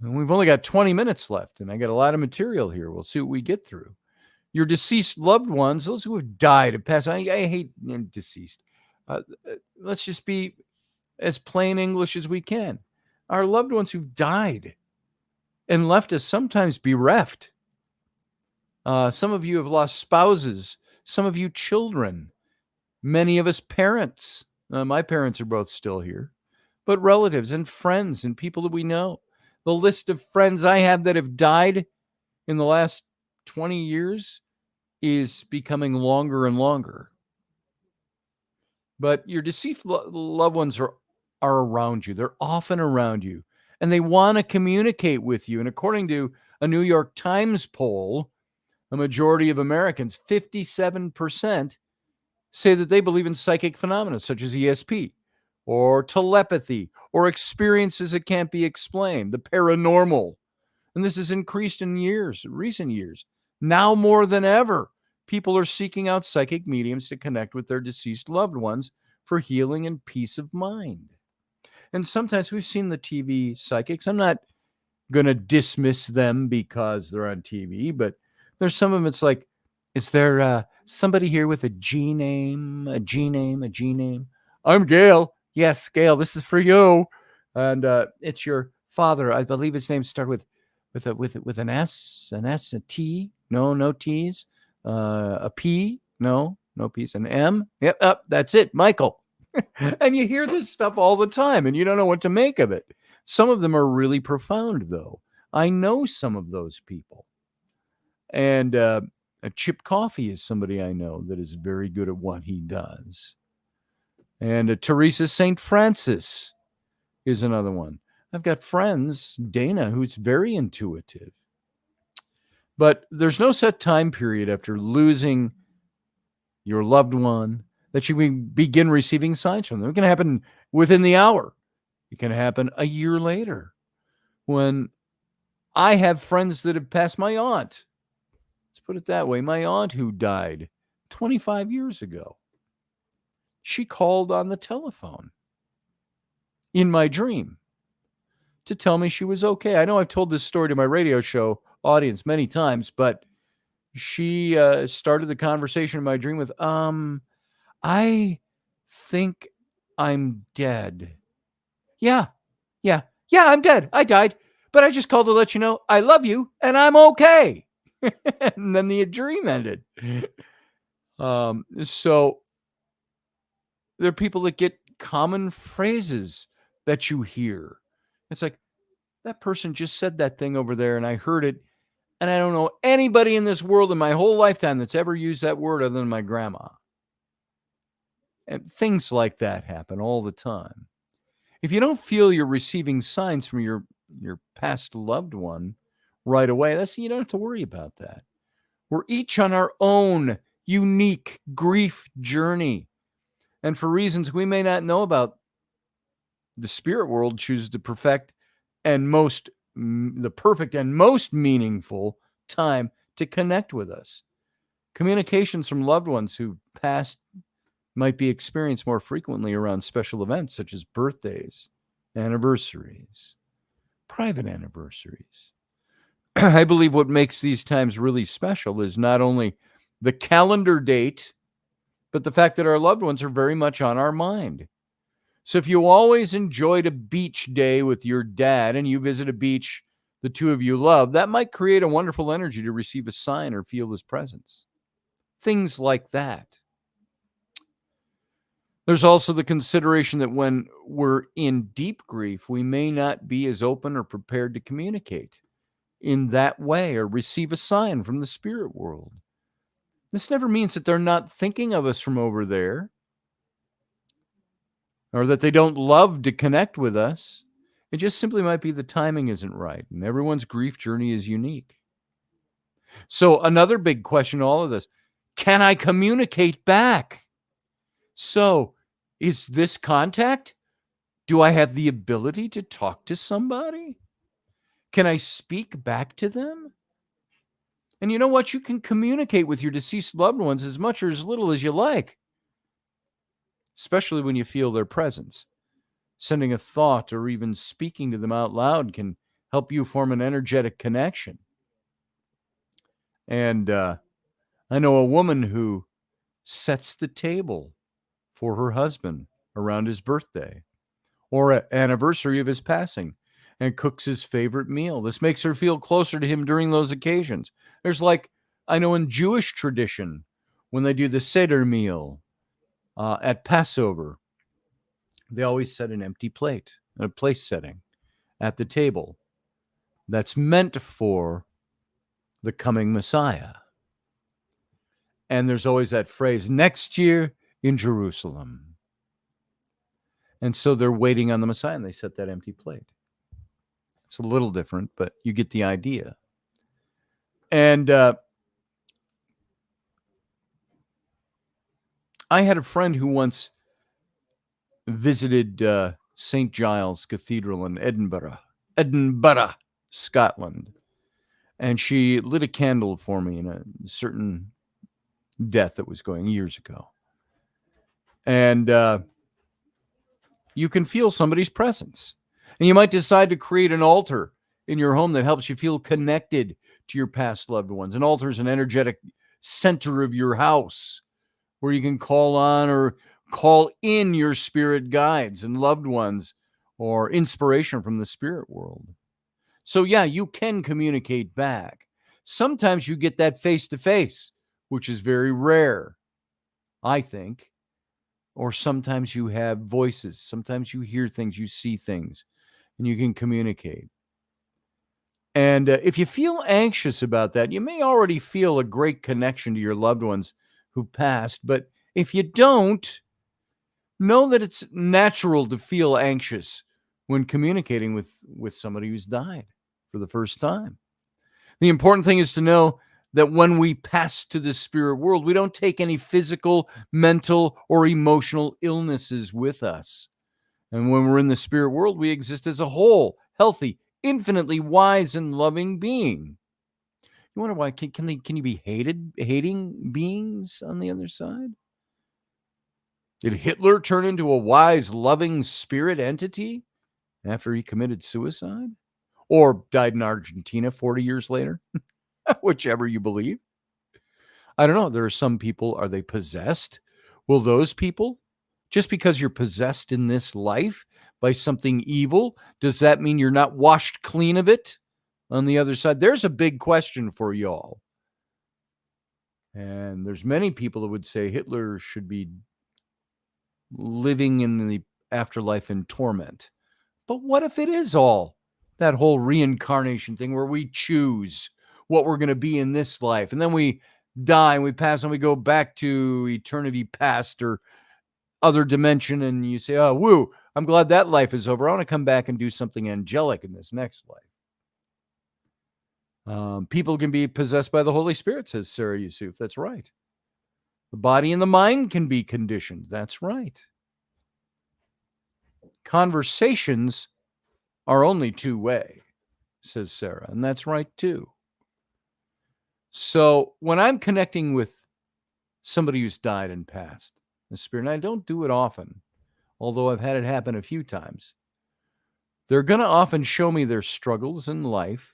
And we've only got 20 minutes left, and I got a lot of material here. We'll see what we get through. Your deceased loved ones, those who have died, have passed. I hate deceased. Let's just be as plain English as we can. Our loved ones who've died and left us sometimes bereft. Some of you have lost spouses. Some of you children. Many of us parents. My parents are both still here. But relatives and friends and people that we know. The list of friends I have that have died in the last 20 years is becoming longer and longer. But your deceased loved ones are around you. They're often around you. And they want to communicate with you. And according to a New York Times poll, a majority of Americans, 57%, say that they believe in psychic phenomena such as ESP or telepathy or experiences that can't be explained, the paranormal. And this has increased in recent years. Now more than ever, people are seeking out psychic mediums to connect with their deceased loved ones for healing and peace of mind. And sometimes we've seen the TV psychics. I'm not going to dismiss them because they're on TV, but there's some of them, it's like, is there somebody here with a G name, a G name, a G name? I'm Gail. Yes, Gail, this is for you. And it's your father. I believe his name started with an S, a T. No T's. A P. No P's. An M. Yep, that's it, Michael. And you hear this stuff all the time, and you don't know what to make of it. Some of them are really profound, though. I know some of those people. And Chip Coffey is somebody I know that is very good at what he does. And Teresa St. Francis is another one. I've got friends, Dana, who's very intuitive. But there's no set time period after losing your loved one that you begin receiving signs from them. It can happen within the hour. It can happen a year later. When I have friends that have passed, my aunt, let's put it that way, my aunt who died 25 years ago, she called on the telephone in my dream to tell me she was okay. I know I've told this story to my radio show audience many times, but she started the conversation in my dream with, I think I'm dead. Yeah, I'm dead. I died, but I just called to let you know I love you and I'm okay. And then the dream ended. So there are people that get common phrases that you hear. It's like, that person just said that thing over there and I heard it. And I don't know anybody in this world in my whole lifetime that's ever used that word other than my grandma. And things like that happen all the time. If you don't feel you're receiving signs from your past loved one right away, you don't have to worry about that. We're each on our own unique grief journey. And for reasons we may not know about, the spirit world chooses to perfect and the perfect and most meaningful time to connect with us. Communications from loved ones who passed might be experienced more frequently around special events such as birthdays, anniversaries, private anniversaries. I believe what makes these times really special is not only the calendar date, but the fact that our loved ones are very much on our mind. So if you always enjoyed a beach day with your dad and you visit a beach the two of you love, that might create a wonderful energy to receive a sign or feel his presence. Things like that. There's also the consideration that when we're in deep grief, we may not be as open or prepared to communicate in that way or receive a sign from the spirit world. This never means that they're not thinking of us from over there or that they don't love to connect with us. It just simply might be the timing isn't right, and everyone's grief journey is unique. So another big question, all of this, can I communicate back? So is this contact? Do I have the ability to talk to somebody? Can I speak back to them? And you know what? You can communicate with your deceased loved ones as much or as little as you like, especially when you feel their presence. Sending a thought or even speaking to them out loud can help you form an energetic connection. And I know a woman who sets the table for her husband around his birthday or an anniversary of his passing and cooks his favorite meal. This makes her feel closer to him during those occasions. There's I know in Jewish tradition, when they do the Seder meal at Passover, they always set an empty plate, a place setting at the table that's meant for the coming Messiah. And there's always that phrase, next year in Jerusalem. And so they're waiting on the Messiah and they set that empty plate. It's a little different, but you get the idea. And I had a friend who once visited St. Giles Cathedral in Edinburgh, Scotland. And she lit a candle for me in a certain death that was going years ago. And you can feel somebody's presence. And you might decide to create an altar in your home that helps you feel connected to your past loved ones. An altar is an energetic center of your house where you can call on or call in your spirit guides and loved ones or inspiration from the spirit world. So yeah, you can communicate back. Sometimes you get that face-to-face, which is very rare, I think. Or sometimes you have voices. Sometimes you hear things, you see things, and you can communicate. And if you feel anxious about that, you may already feel a great connection to your loved ones who passed. But if you don't, know that it's natural to feel anxious when communicating with somebody who's died for the first time. The important thing is to know that when we pass to the spirit world, we don't take any physical, mental, or emotional illnesses with us. And when we're in the spirit world, we exist as a whole, healthy, infinitely wise and loving being. You wonder why can you be hating beings on the other side? Did Hitler turn into a wise, loving spirit entity after he committed suicide? Or died in Argentina 40 years later? Whichever you believe. I don't know. There are some people, are they possessed? Will those people, just because you're possessed in this life by something evil, does that mean you're not washed clean of it on the other side? There's a big question for y'all. And there's many people that would say Hitler should be living in the afterlife in torment. But what if it is all that whole reincarnation thing where we choose what we're going to be in this life, and then we die and we pass and we go back to eternity past or other dimension, and you say, oh, woo, I'm glad that life is over. I want to come back and do something angelic in this next life. People can be possessed by the Holy Spirit, says Sarah Yusuf. That's right. The body and the mind can be conditioned. That's right. Conversations are only two-way, says Sarah, and that's right too. So when I'm connecting with somebody who's died and passed, the spirit, and I don't do it often, although I've had it happen a few times, they're going to often show me their struggles in life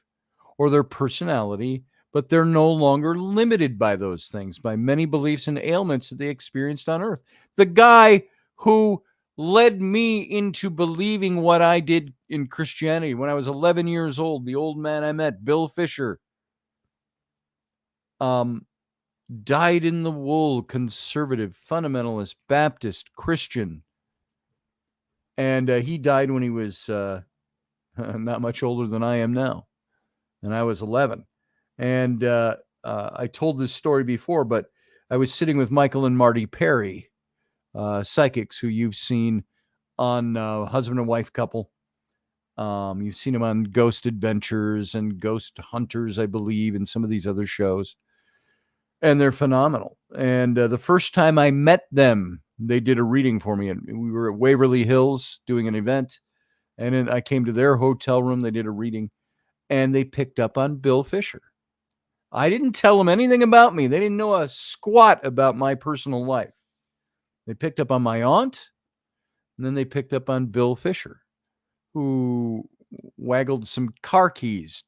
or their personality, but they're no longer limited by those things, by many beliefs and ailments that they experienced on earth. The guy who led me into believing what I did in Christianity when I was 11 years old, the old man I met, Bill Fisher, died in the wool, conservative, fundamentalist, Baptist, Christian. And he died when he was not much older than I am now. And I was 11. And I told this story before, but I was sitting with Michael and Marty Perry, psychics who you've seen on Husband and Wife Couple. You've seen them on Ghost Adventures and Ghost Hunters, I believe, and some of these other shows. And they're phenomenal. And the first time I met them, they did a reading for me. And we were at Waverly Hills doing an event. And then I came to their hotel room. They did a reading. And they picked up on Bill Fisher. I didn't tell them anything about me. They didn't know a squat about my personal life. They picked up on my aunt. And then they picked up on Bill Fisher, who waggled some car keys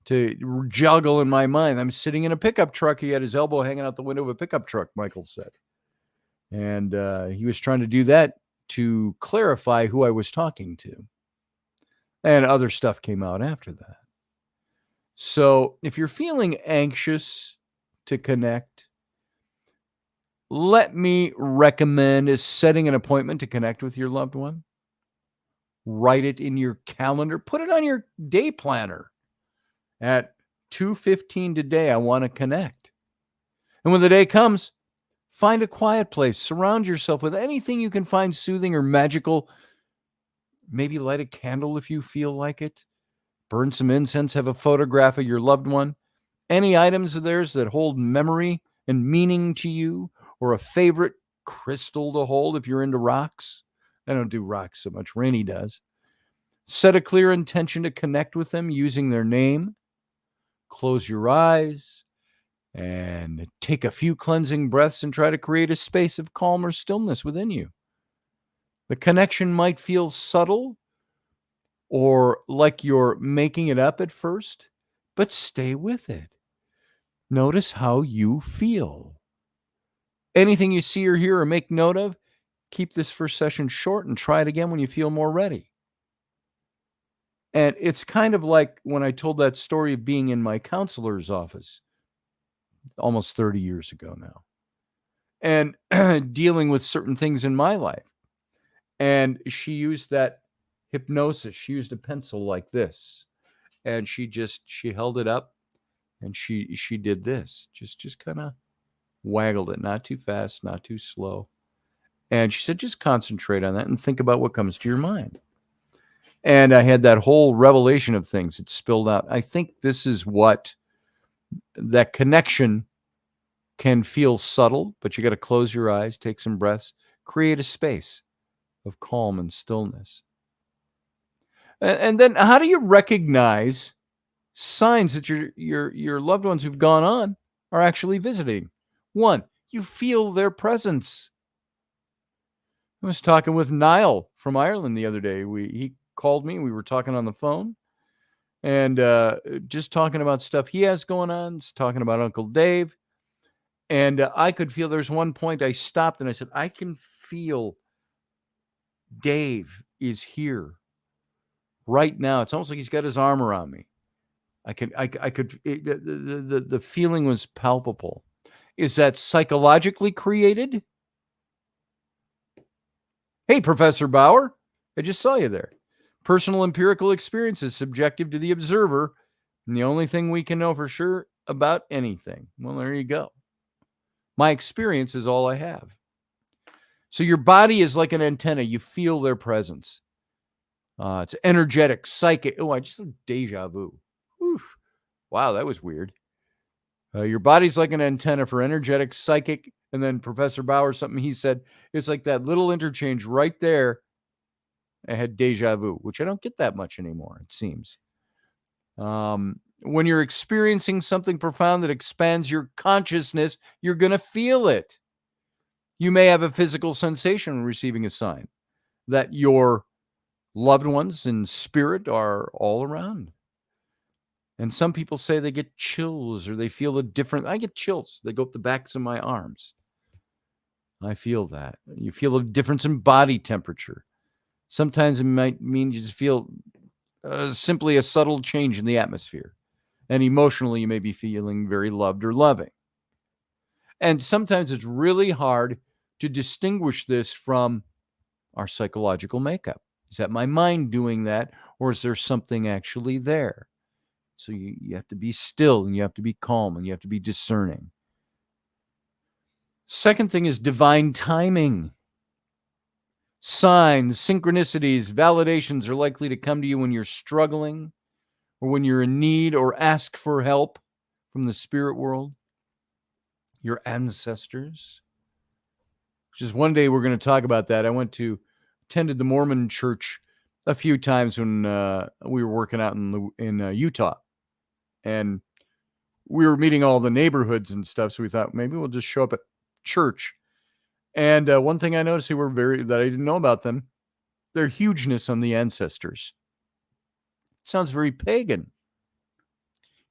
to juggle in my mind. I'm sitting in a pickup truck. He had his elbow hanging out the window of a pickup truck, Michael said. And he was trying to do that to clarify who I was talking to. And other stuff came out after that. So if you're feeling anxious to connect, let me recommend is setting an appointment to connect with your loved one. Write it in your calendar. Put it on your day planner. At 2:15 today, I want to connect. And when the day comes, find a quiet place. Surround yourself with anything you can find soothing or magical. Maybe light a candle if you feel like it. Burn some incense. Have a photograph of your loved one. Any items of theirs that hold memory and meaning to you, or a favorite crystal to hold if you're into rocks. I don't do rocks so much. Rainey does. Set a clear intention to connect with them using their name. Close your eyes and take a few cleansing breaths and try to create a space of calm or stillness within you. The connection might feel subtle or like you're making it up at first, but stay with it. Notice how you feel. Anything you see or hear or make note of, keep this first session short and try it again when you feel more ready. And it's kind of like when I told that story of being in my counselor's office almost 30 years ago now, and dealing with certain things in my life. And she used that hypnosis. She used a pencil like this. And she held it up, and she did this, just kind of waggled it, not too fast, not too slow. And she said, just concentrate on that and think about what comes to your mind. And I had that whole revelation of things. It spilled out. I think this is what that connection can feel subtle, but you got to close your eyes, take some breaths, create a space of calm and stillness. And then how do you recognize signs that your loved ones who've gone on are actually visiting? One, you feel their presence. I was talking with Niall from Ireland the other day. He called me. We were talking on the phone and just talking about stuff he has going on, talking about Uncle Dave. And I could feel there's one point I stopped and I said, I can feel Dave is here right now. It's almost like he's got his arm around me. The feeling was palpable. Is that psychologically created? Hey, Professor Bauer, I just saw you there. Personal empirical experience is subjective to the observer, and the only thing we can know for sure about anything. Well, there you go. My experience is all I have. So your body is like an antenna. You feel their presence. It's energetic, psychic. Oh, I just had deja vu. Oof. Wow, that was weird. Your body's like an antenna for energetic, psychic, and then Professor Bauer, something he said, it's like that little interchange right there. I had deja vu, which I don't get that much anymore, it seems. When you're experiencing something profound that expands your consciousness, you're going to feel it. You may have a physical sensation when receiving a sign that your loved ones in spirit are all around. And some people say they get chills or they feel a different. I get chills. They go up the backs of my arms. I feel that. You feel a difference in body temperature. Sometimes it might mean you just feel simply a subtle change in the atmosphere. And emotionally, you may be feeling very loved or loving. And sometimes it's really hard to distinguish this from our psychological makeup. Is that my mind doing that, or is there something actually there? So you have to be still, and you have to be calm, and you have to be discerning. Second thing is divine timing. Signs, synchronicities, validations are likely to come to you when you're struggling or when you're in need or ask for help from the spirit world, your ancestors. Which is one day we're going to talk about that. I attended the Mormon church a few times when we were working out in Utah. And we were meeting all the neighborhoods and stuff, so we thought maybe we'll just show up at church. And one thing I noticed that I didn't know about them, their hugeness on the ancestors. It sounds very pagan,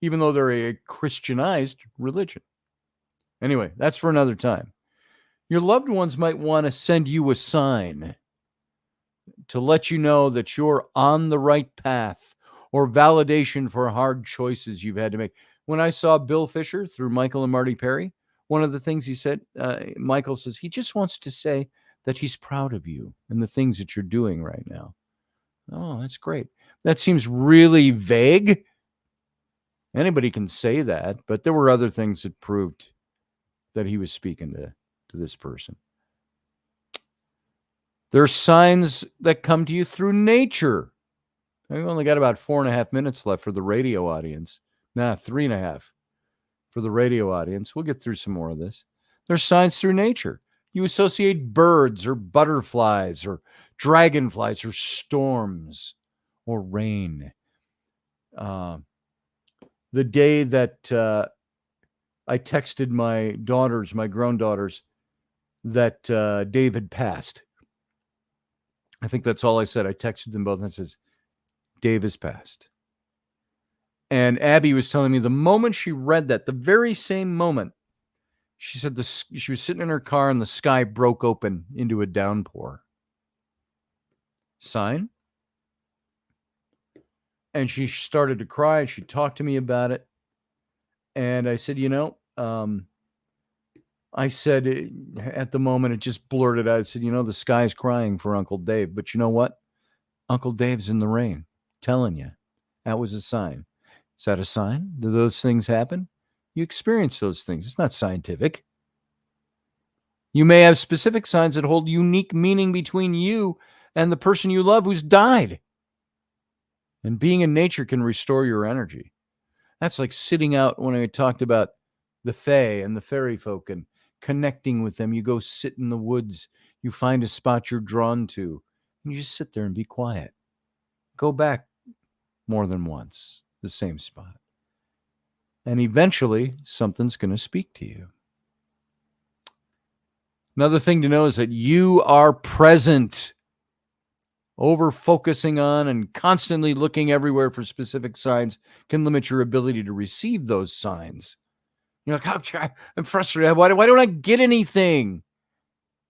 even though they're a Christianized religion. Anyway, that's for another time. Your loved ones might want to send you a sign to let you know that you're on the right path, or validation for hard choices you've had to make. When I saw Bill Fisher through Michael and Marty Perry, one of the things he said, Michael says, he just wants to say that he's proud of you and the things that you're doing right now. Oh, that's great. That seems really vague. Anybody can say that, but there were other things that proved that he was speaking to this person. There are signs that come to you through nature. We've only got about 4.5 minutes left for the radio audience. 3.5 for the radio audience. We'll get through some more of this. There's signs through nature. You associate birds or butterflies or dragonflies or storms or rain. The day that I texted my grown daughters, that Dave had passed. I think that's all I said. I texted them both and I says, Dave has passed. And Abby was telling me the moment she read that, the very same moment, she said she was sitting in her car and the sky broke open into a downpour. Sign? And she started to cry. She talked to me about it. And I said, I said at the moment, it just blurted out. I said, the sky's crying for Uncle Dave. But you know what? Uncle Dave's in the rain, telling you. That was a sign. Is that a sign? Do those things happen? You experience those things. It's not scientific. You may have specific signs that hold unique meaning between you and the person you love who's died. And being in nature can restore your energy. That's like sitting out when I talked about the fae and the fairy folk and connecting with them. You go sit in the woods. You find a spot you're drawn to. And you just sit there and be quiet. Go back more than once, the same spot. And eventually, something's going to speak to you. Another thing to know is that you are present. Over focusing on and constantly looking everywhere for specific signs can limit your ability to receive those signs. You're like, oh, I'm frustrated. Why don't I get anything?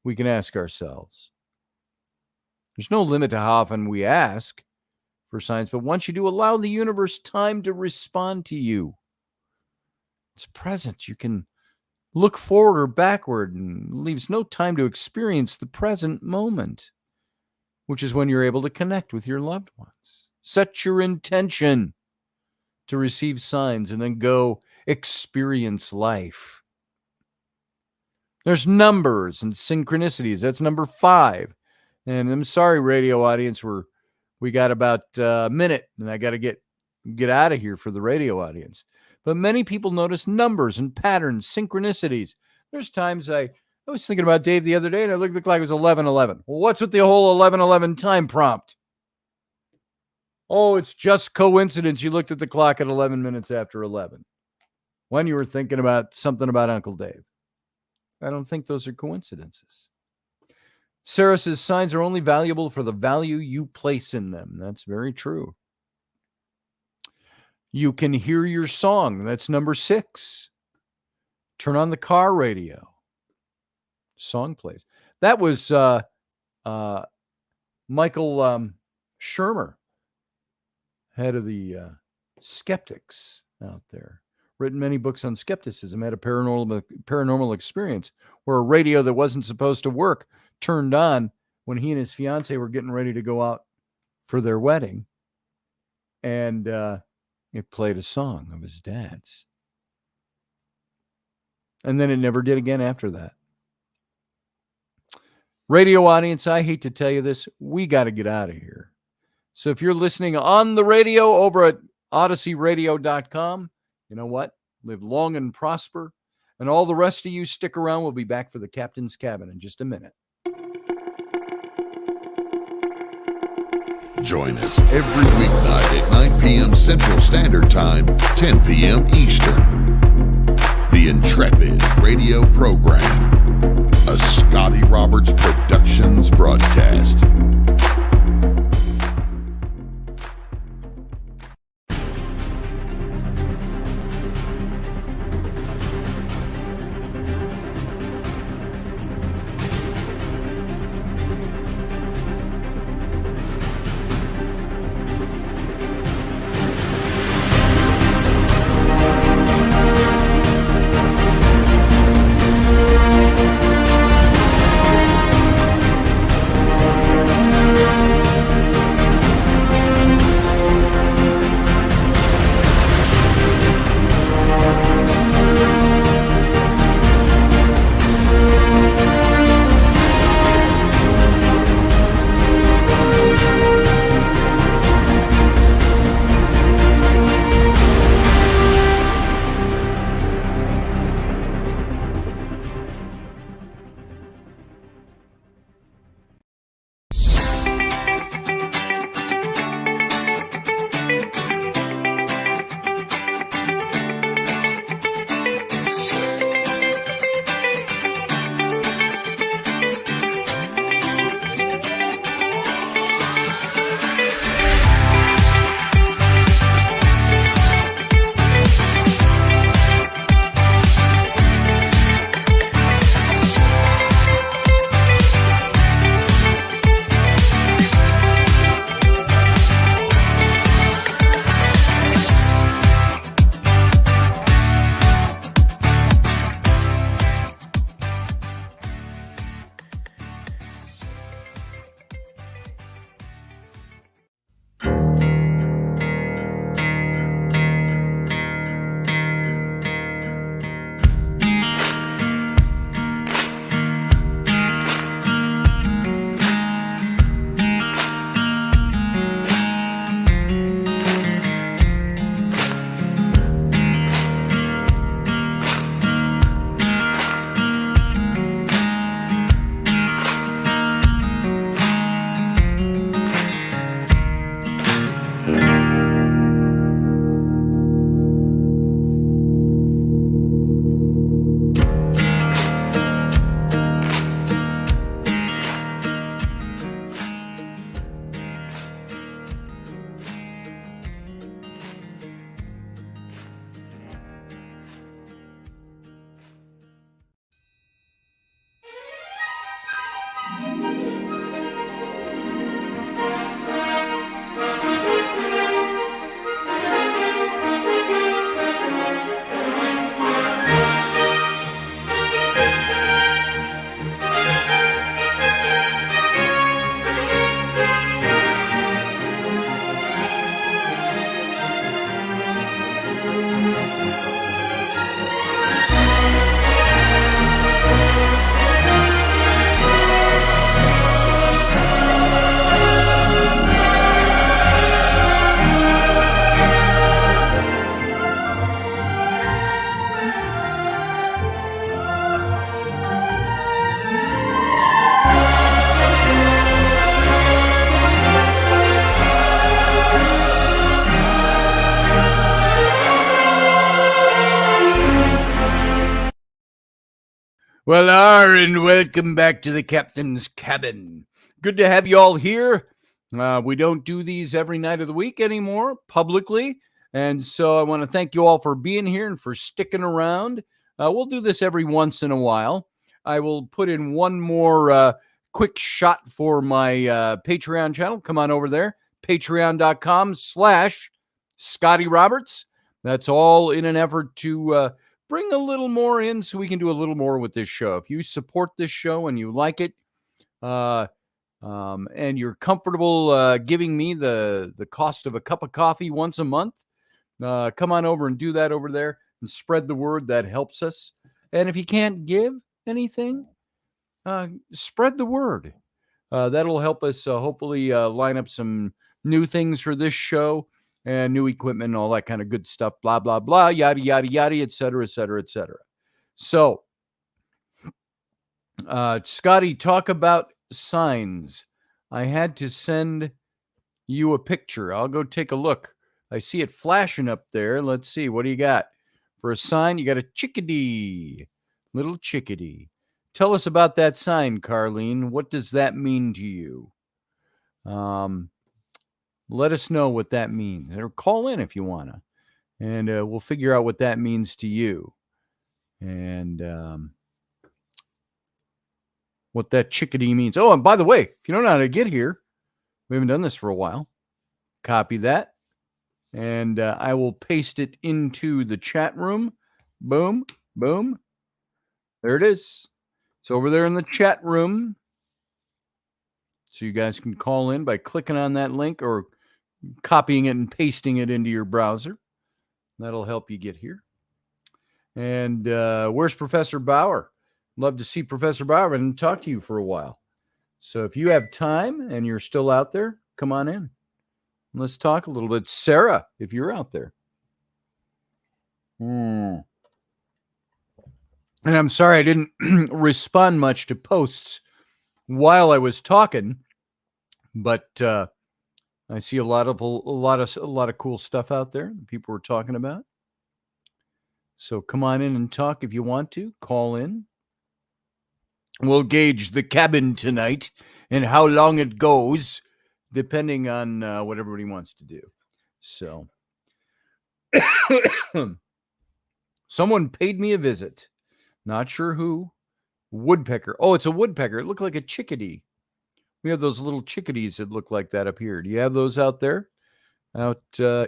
We can ask ourselves. There's no limit to how often we ask for signs, but once you do, allow the universe time to respond to you. It's present. You can look forward or backward and leaves no time to experience the present moment, which is when you're able to connect with your loved ones. Set your intention to receive signs and then go experience life. There's numbers and synchronicities. That's number 5. And I'm sorry, radio audience, we got about a minute, and I got to get out of here for the radio audience. But many people notice numbers and patterns, synchronicities. There's times I was thinking about Dave the other day, and it looked like it was 11:11. Well, what's with the whole 11:11 time prompt? Oh, it's just coincidence you looked at the clock at 11 minutes after 11 when you were thinking about something about Uncle Dave. I don't think those are coincidences. Sarah says signs are only valuable for the value you place in them. That's very true. You can hear your song. That's number 6. Turn on the car radio. Song plays. That was Michael Shermer, head of the skeptics out there. Written many books on skepticism. Had a paranormal experience where a radio that wasn't supposed to work turned on when he and his fiance were getting ready to go out for their wedding, and it played a song of his dad's. And then it never did again after that. Radio audience, I hate to tell you this, we got to get out of here. So if you're listening on the radio over at odysseyradio.com, you know what? Live long and prosper. And all the rest of you, stick around. We'll be back for the Captain's Cabin in just a minute. Join us every weeknight at 9 p.m. Central Standard Time, 10 p.m. Eastern. The Intrepid Radio Program, a Scotty Roberts Productions broadcast. Well, and welcome back to the captain's cabin. Good to have you all here. We don't do these every night of the week anymore publicly. And so I want to thank you all for being here and for sticking around. We'll do this every once in a while. I will put in one more quick shot for my Patreon channel. Come on over there, patreon.com/Scotty Roberts. That's all in an effort to bring a little more in so we can do a little more with this show. If you support this show and you like it, and you're comfortable giving me the cost of a cup of coffee once a month, come on over and do that over there and spread the word. That helps us. And if you can't give anything, spread the word. That'll help us hopefully line up some new things for this show and new equipment and all that kind of good stuff, blah, blah, blah, yada, yada, yada, et cetera, et cetera, et cetera. So, Scotty, talk about signs. I had to send you a picture. I'll go take a look. I see it flashing up there. Let's see. What do you got? For a sign, you got a chickadee, little chickadee. Tell us about that sign, Carlene. What does that mean to you? Let us know what that means. Or call in if you want to. And we'll figure out what that means to you. And what that chickadee means. Oh, and by the way, if you don't know how to get here, we haven't done this for a while. Copy that. And I will paste it into the chat room. Boom, boom. There it is. It's over there in the chat room. So you guys can call in by clicking on that link or copying it and pasting it into your browser. That'll help you get here. And where's Professor Bauer? Love to see Professor Bauer and talk to you for a while. So if you have time and you're still out there, come on in. Let's talk a little bit. Sarah, if you're out there. And I'm sorry I didn't respond much to posts while I was talking, but I see a lot of cool stuff out there that people were talking about. So come on in and talk if you want to. Call in. We'll gauge the cabin tonight and how long it goes, depending on what everybody wants to do. So, someone paid me a visit. Not sure who. Woodpecker. Oh, it's a woodpecker. It looked like a chickadee. We have those little chickadees that look like that up here. Do you have those out there? Out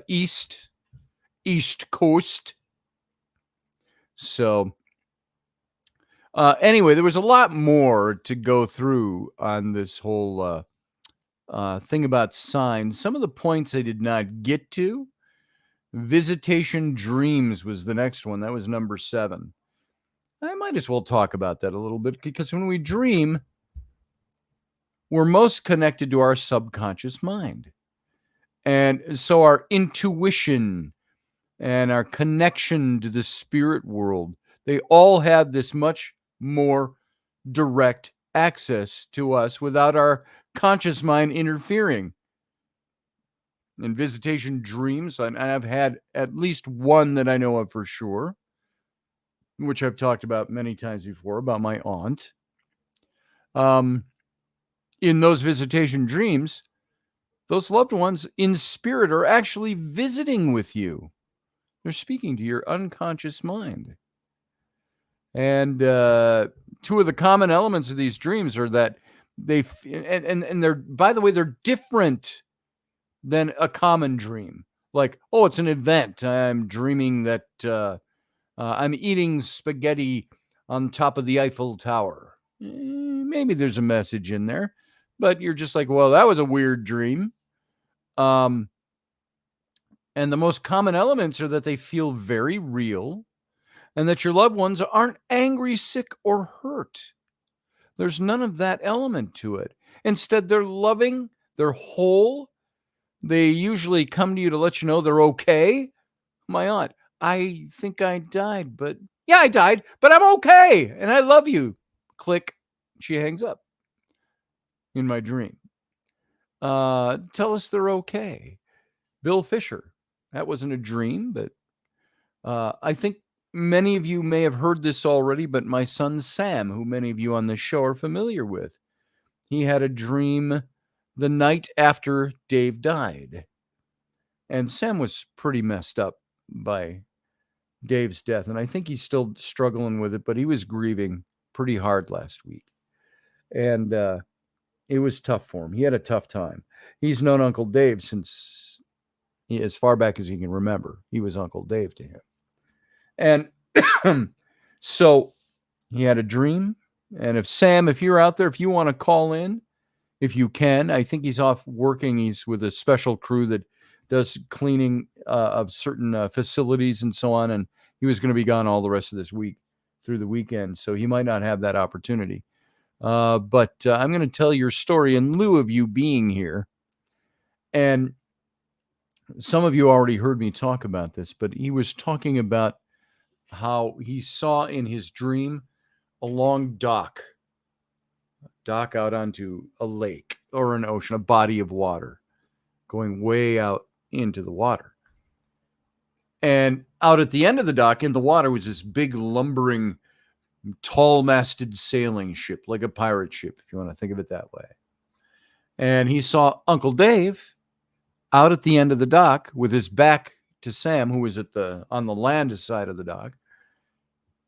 east coast. So, anyway, there was a lot more to go through on this whole thing about signs. Some of the points I did not get to. Visitation dreams was the next one. That was number 7. I might as well talk about that a little bit, because when we dream, we're most connected to our subconscious mind. And so our intuition and our connection to the spirit world, they all have this much more direct access to us without our conscious mind interfering. In visitation dreams, and I've had at least one that I know of for sure, which I've talked about many times before, about my aunt. In those visitation dreams, those loved ones in spirit are actually visiting with you. They're speaking to your unconscious mind. And 2 of the common elements of these dreams are that and they're, by the way, they're different than a common dream. Like, oh, it's an event. I'm dreaming that I'm eating spaghetti on top of the Eiffel Tower. Maybe there's a message in there, but you're just like, well, that was a weird dream. And the most common elements are that they feel very real and that your loved ones aren't angry, sick, or hurt. There's none of that element to it. Instead, they're loving, they're whole. They usually come to you to let you know they're okay. My aunt, I think I died, but yeah, I died, but I'm okay. And I love you. Click. She hangs up in my dream. Tell us they're okay. Bill Fisher. That wasn't a dream, but I think many of you may have heard this already, but my son Sam, who many of you on this show are familiar with, he had a dream the night after Dave died. And Sam was pretty messed up by Dave's death. And I think he's still struggling with it, but he was grieving pretty hard last week. And it was tough for him. He had a tough time. He's known Uncle Dave since as far back as he can remember. He was Uncle Dave to him. And so he had a dream. And if you're out there, if you want to call in, if you can, I think he's off working. He's with a special crew that does cleaning of certain facilities and so on. And he was going to be gone all the rest of this week through the weekend. So he might not have that opportunity. But I'm going to tell your story in lieu of you being here. And some of you already heard me talk about this, but he was talking about how he saw in his dream a long dock out onto a lake or an ocean, a body of water going way out into the water. And out at the end of the dock in the water was this big lumbering, tall-masted sailing ship, like a pirate ship, if you want to think of it that way. And he saw Uncle Dave out at the end of the dock with his back to Sam, who was on the land side of the dock.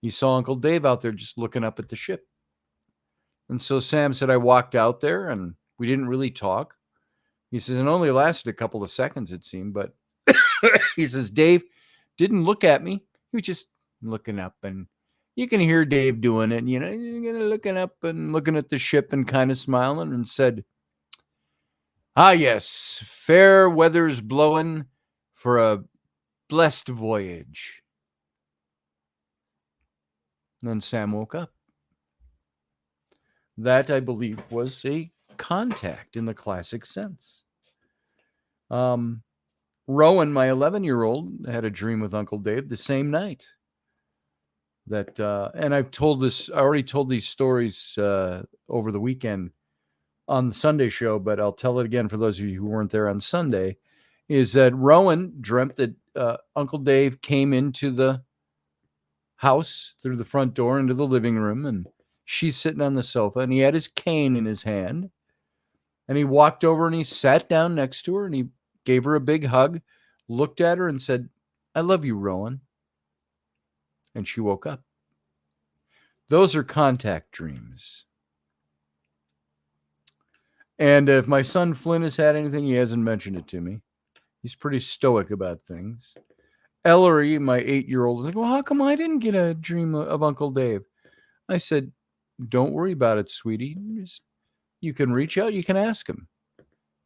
He saw Uncle Dave out there just looking up at the ship. And so Sam said, I walked out there and we didn't really talk. He says, it only lasted a couple of seconds, it seemed, but he says, Dave didn't look at me. He was just looking up, and you can hear Dave doing it, looking up and looking at the ship and kind of smiling, and said, ah, yes, fair weather's blowing for a blessed voyage. And then Sam woke up. That, I believe, was a contact in the classic sense. Rowan, my 11-year-old, had a dream with Uncle Dave the same night. That and I already told these stories over the weekend on the Sunday show, but I'll tell it again for those of you who weren't there on Sunday, is that Rowan dreamt that Uncle Dave came into the house through the front door into the living room, and she's sitting on the sofa, and he had his cane in his hand, and he walked over and he sat down next to her, and he gave her a big hug, looked at her and said, I love you, Rowan. And she woke up. Those are contact dreams. And if my son Flynn has had anything, he hasn't mentioned it to me. He's pretty stoic about things. Ellery, my 8-year-old, was like, well, how come I didn't get a dream of Uncle Dave? I said, don't worry about it, sweetie. You can reach out. You can ask him.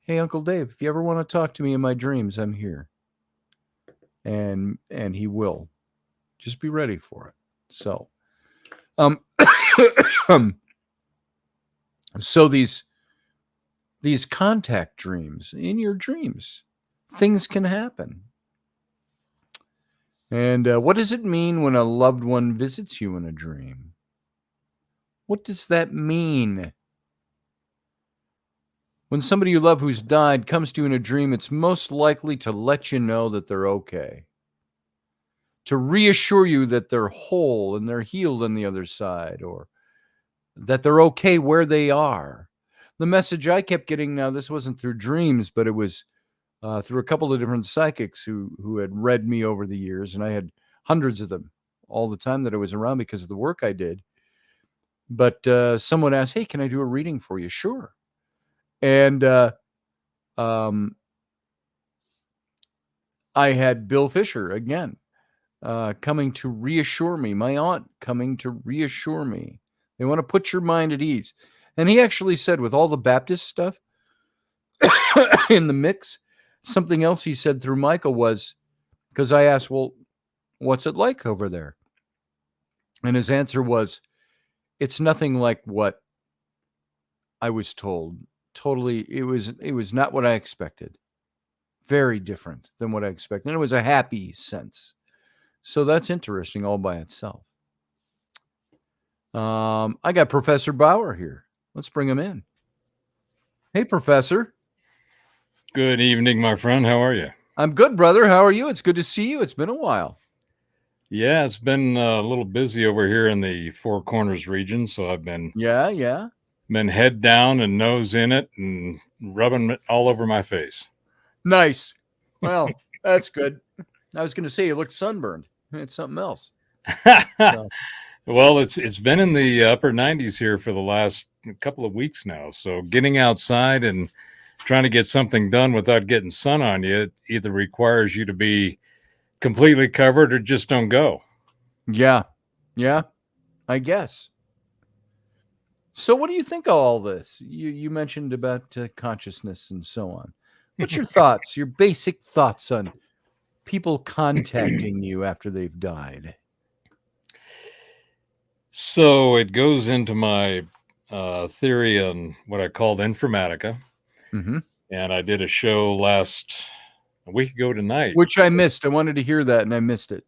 Hey, Uncle Dave, if you ever want to talk to me in my dreams, I'm here. And he will. Just be ready for it. So, so these contact dreams, in your dreams, things can happen. And what does it mean when a loved one visits you in a dream? What does that mean? When somebody you love who's died comes to you in a dream, it's most likely to let you know that they're okay. To reassure you that they're whole and they're healed on the other side, or that they're okay where they are. The message I kept getting, now this wasn't through dreams, but it was through a couple of different psychics who had read me over the years, and I had hundreds of them all the time that I was around because of the work I did. But someone asked, hey, can I do a reading for you? Sure. And I had Bill Fisher again. Coming to reassure me, my aunt coming to reassure me. They want to put your mind at ease. And he actually said, with all the Baptist stuff in the mix, something else he said through Michael was, because I asked, well, what's it like over there? And his answer was, it's nothing like what I was told. Totally, it was not what I expected. Very different than what I expected. And it was a happy sense. So that's interesting all by itself. I got Professor Bauer here. Let's bring him in. Hey, Professor. Good evening, my friend. How are you? I'm good, brother. How are you? It's good to see you. It's been a while. Yeah, it's been a little busy over here in the Four Corners region, so I've Yeah. been head down and nose in it and rubbing it all over my face. Nice. Well, that's good. I was going to say you looked sunburned. It's something else. So, Well, it's been in the upper 90s here for the last couple of weeks now. So getting outside and trying to get something done without getting sun on you, it either requires you to be completely covered or just don't go. yeah, I guess. So, what do you think of all this? You mentioned about consciousness and so on. What's your thoughts? Your basic thoughts on people contacting you after they've died? So it goes into my theory on what I called informatica. Mm-hmm. And I did a show a week ago tonight, Which I missed. I wanted to hear that, and I missed it.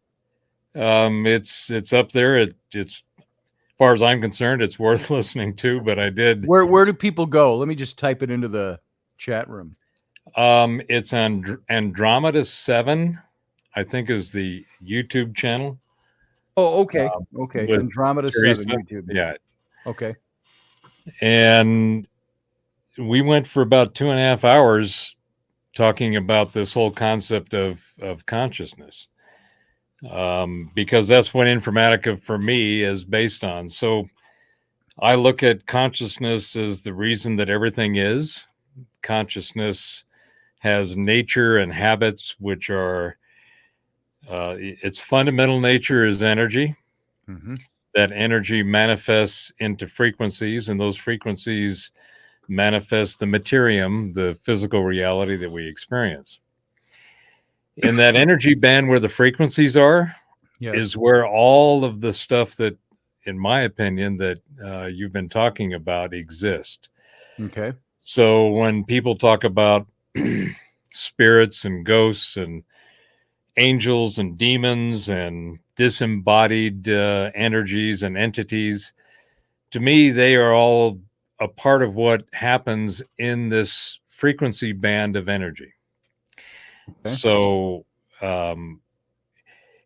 It's up there. It's as far as I'm concerned, it's worth listening to. But I did. Where do people go? Let me just type it into the chat room. It's on Andromeda 7, I think, is the YouTube channel. Oh, okay, okay. Andromeda Teresa. 7 YouTube. Yeah. Okay. And we went for about 2.5 hours talking about this whole concept of consciousness, because that's what informatica for me is based on. So I look at consciousness as the reason that everything is. Consciousness has nature and habits, which are its fundamental nature is energy. Mm-hmm. That energy manifests into frequencies, and those frequencies manifest the materium, the physical reality that we experience. In that energy band where the frequencies are, Yes. is where all of the stuff that, in my opinion, that you've been talking about exist. Okay. So when people talk about spirits and ghosts and angels and demons and disembodied energies and entities, to me, they are all a part of what happens in this frequency band of energy. Okay. So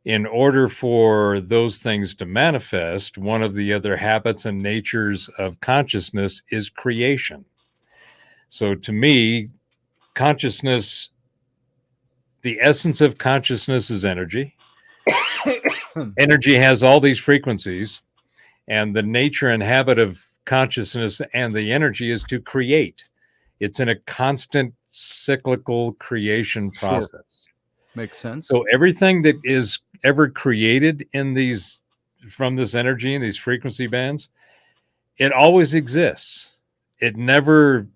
in order for those things to manifest, one of the other habits and natures of consciousness is creation. So to me, consciousness, the essence of consciousness is energy. Energy has all these frequencies, and the nature and habit of consciousness and the energy is to create. It's in a constant cyclical creation process. Sure. Makes sense. So everything that is ever created in these, from this energy and these frequency bands, it always exists. It never,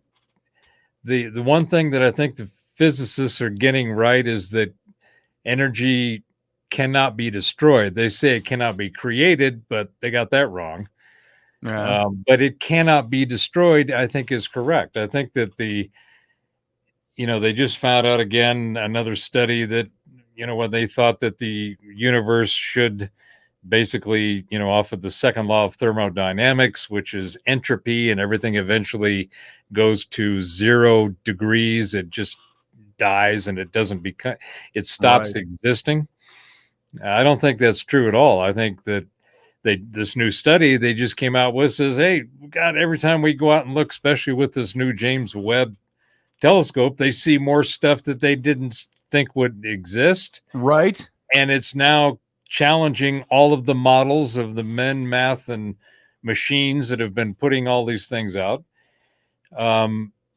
the one thing that I think the physicists are getting right is that energy cannot be destroyed. They say it cannot be created, but they got that wrong. Yeah. But it cannot be destroyed, I think, is correct. I think that they just found out again, another study that, when they thought that the universe should basically, off of the second law of thermodynamics, which is entropy, and everything eventually goes to 0 degrees. It just dies and it doesn't become, it stops existing. I don't think that's true at all. I think that this new study they just came out with says, hey, God, every time we go out and look, especially with this new James Webb telescope, they see more stuff that they didn't think would exist. Right. And it's now challenging all of the models of the men, math, and machines that have been putting all these things out.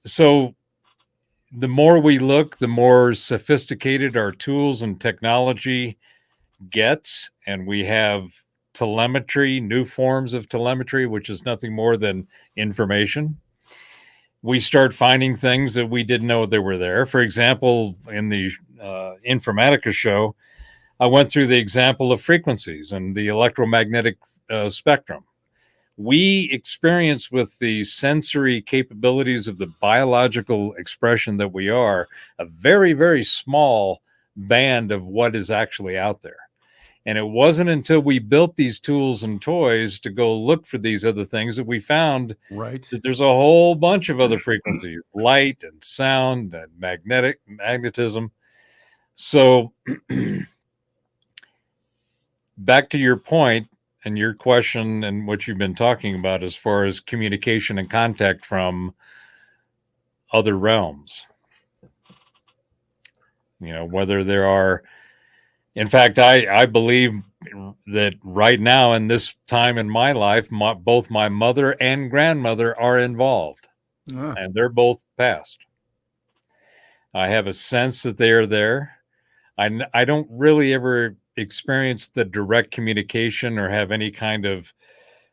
So the more we look, the more sophisticated our tools and technology gets, and we have telemetry, new forms of telemetry, which is nothing more than information. We start finding things that we didn't know they were there. For example, in the Informatica show, I went through the example of frequencies and the electromagnetic spectrum. We experience with the sensory capabilities of the biological expression that we are, a very, very small band of what is actually out there. And it wasn't until we built these tools and toys to go look for these other things that we found that there's a whole bunch of other frequencies, light and sound and magnetism. So back to your point and your question and what you've been talking about as far as communication and contact from other realms, whether there are, in fact, I believe that right now in this time in my life, both my mother and grandmother are involved, and they're both passed. I have a sense that they are there. I don't really ever experience the direct communication or have any kind of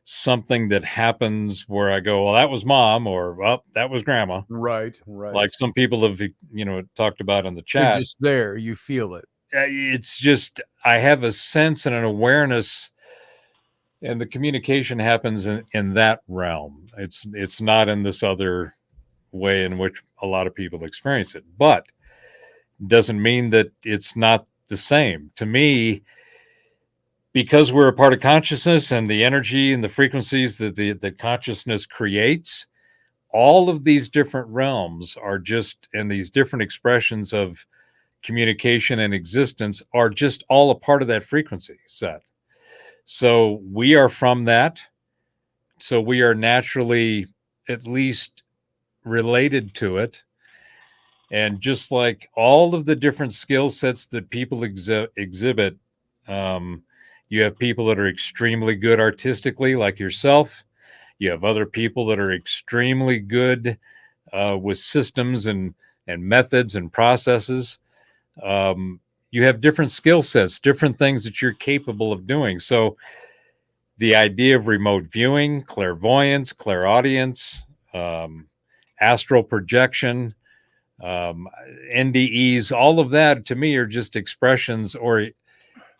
something that happens where I go, well, that was mom, or well, that was grandma. Right. Like some people have, talked about in the They're chat. just there. You feel it. It's just, I have a sense and an awareness, and the communication happens in that realm. It's not in this other way in which a lot of people experience it, but doesn't mean that it's not the same to me, because we're a part of consciousness and the energy and the frequencies that the consciousness creates. All of these different realms are just, and these different expressions of communication and existence are just all a part of that frequency set. So we are from that. So we are naturally at least related to it. And just like all of the different skill sets that people exhibit, you have people that are extremely good artistically, like yourself. You have other people that are extremely good with systems and methods and processes. You have different skill sets, different things that you're capable of doing. So the idea of remote viewing, clairvoyance, clairaudience, astral projection, NDEs, all of that to me are just expressions or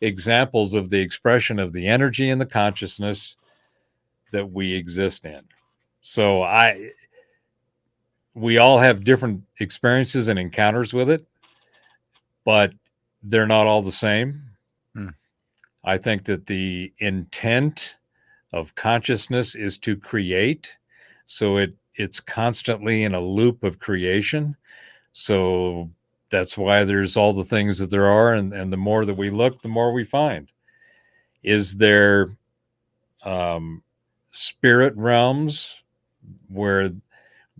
examples of the expression of the energy and the consciousness that we exist in. So we all have different experiences and encounters with it, but they're not all the same. I think that the intent of consciousness is to create. So it's constantly in a loop of creation. So that's why there's all the things that there are. And the more that we look, the more we find. Is there spirit realms where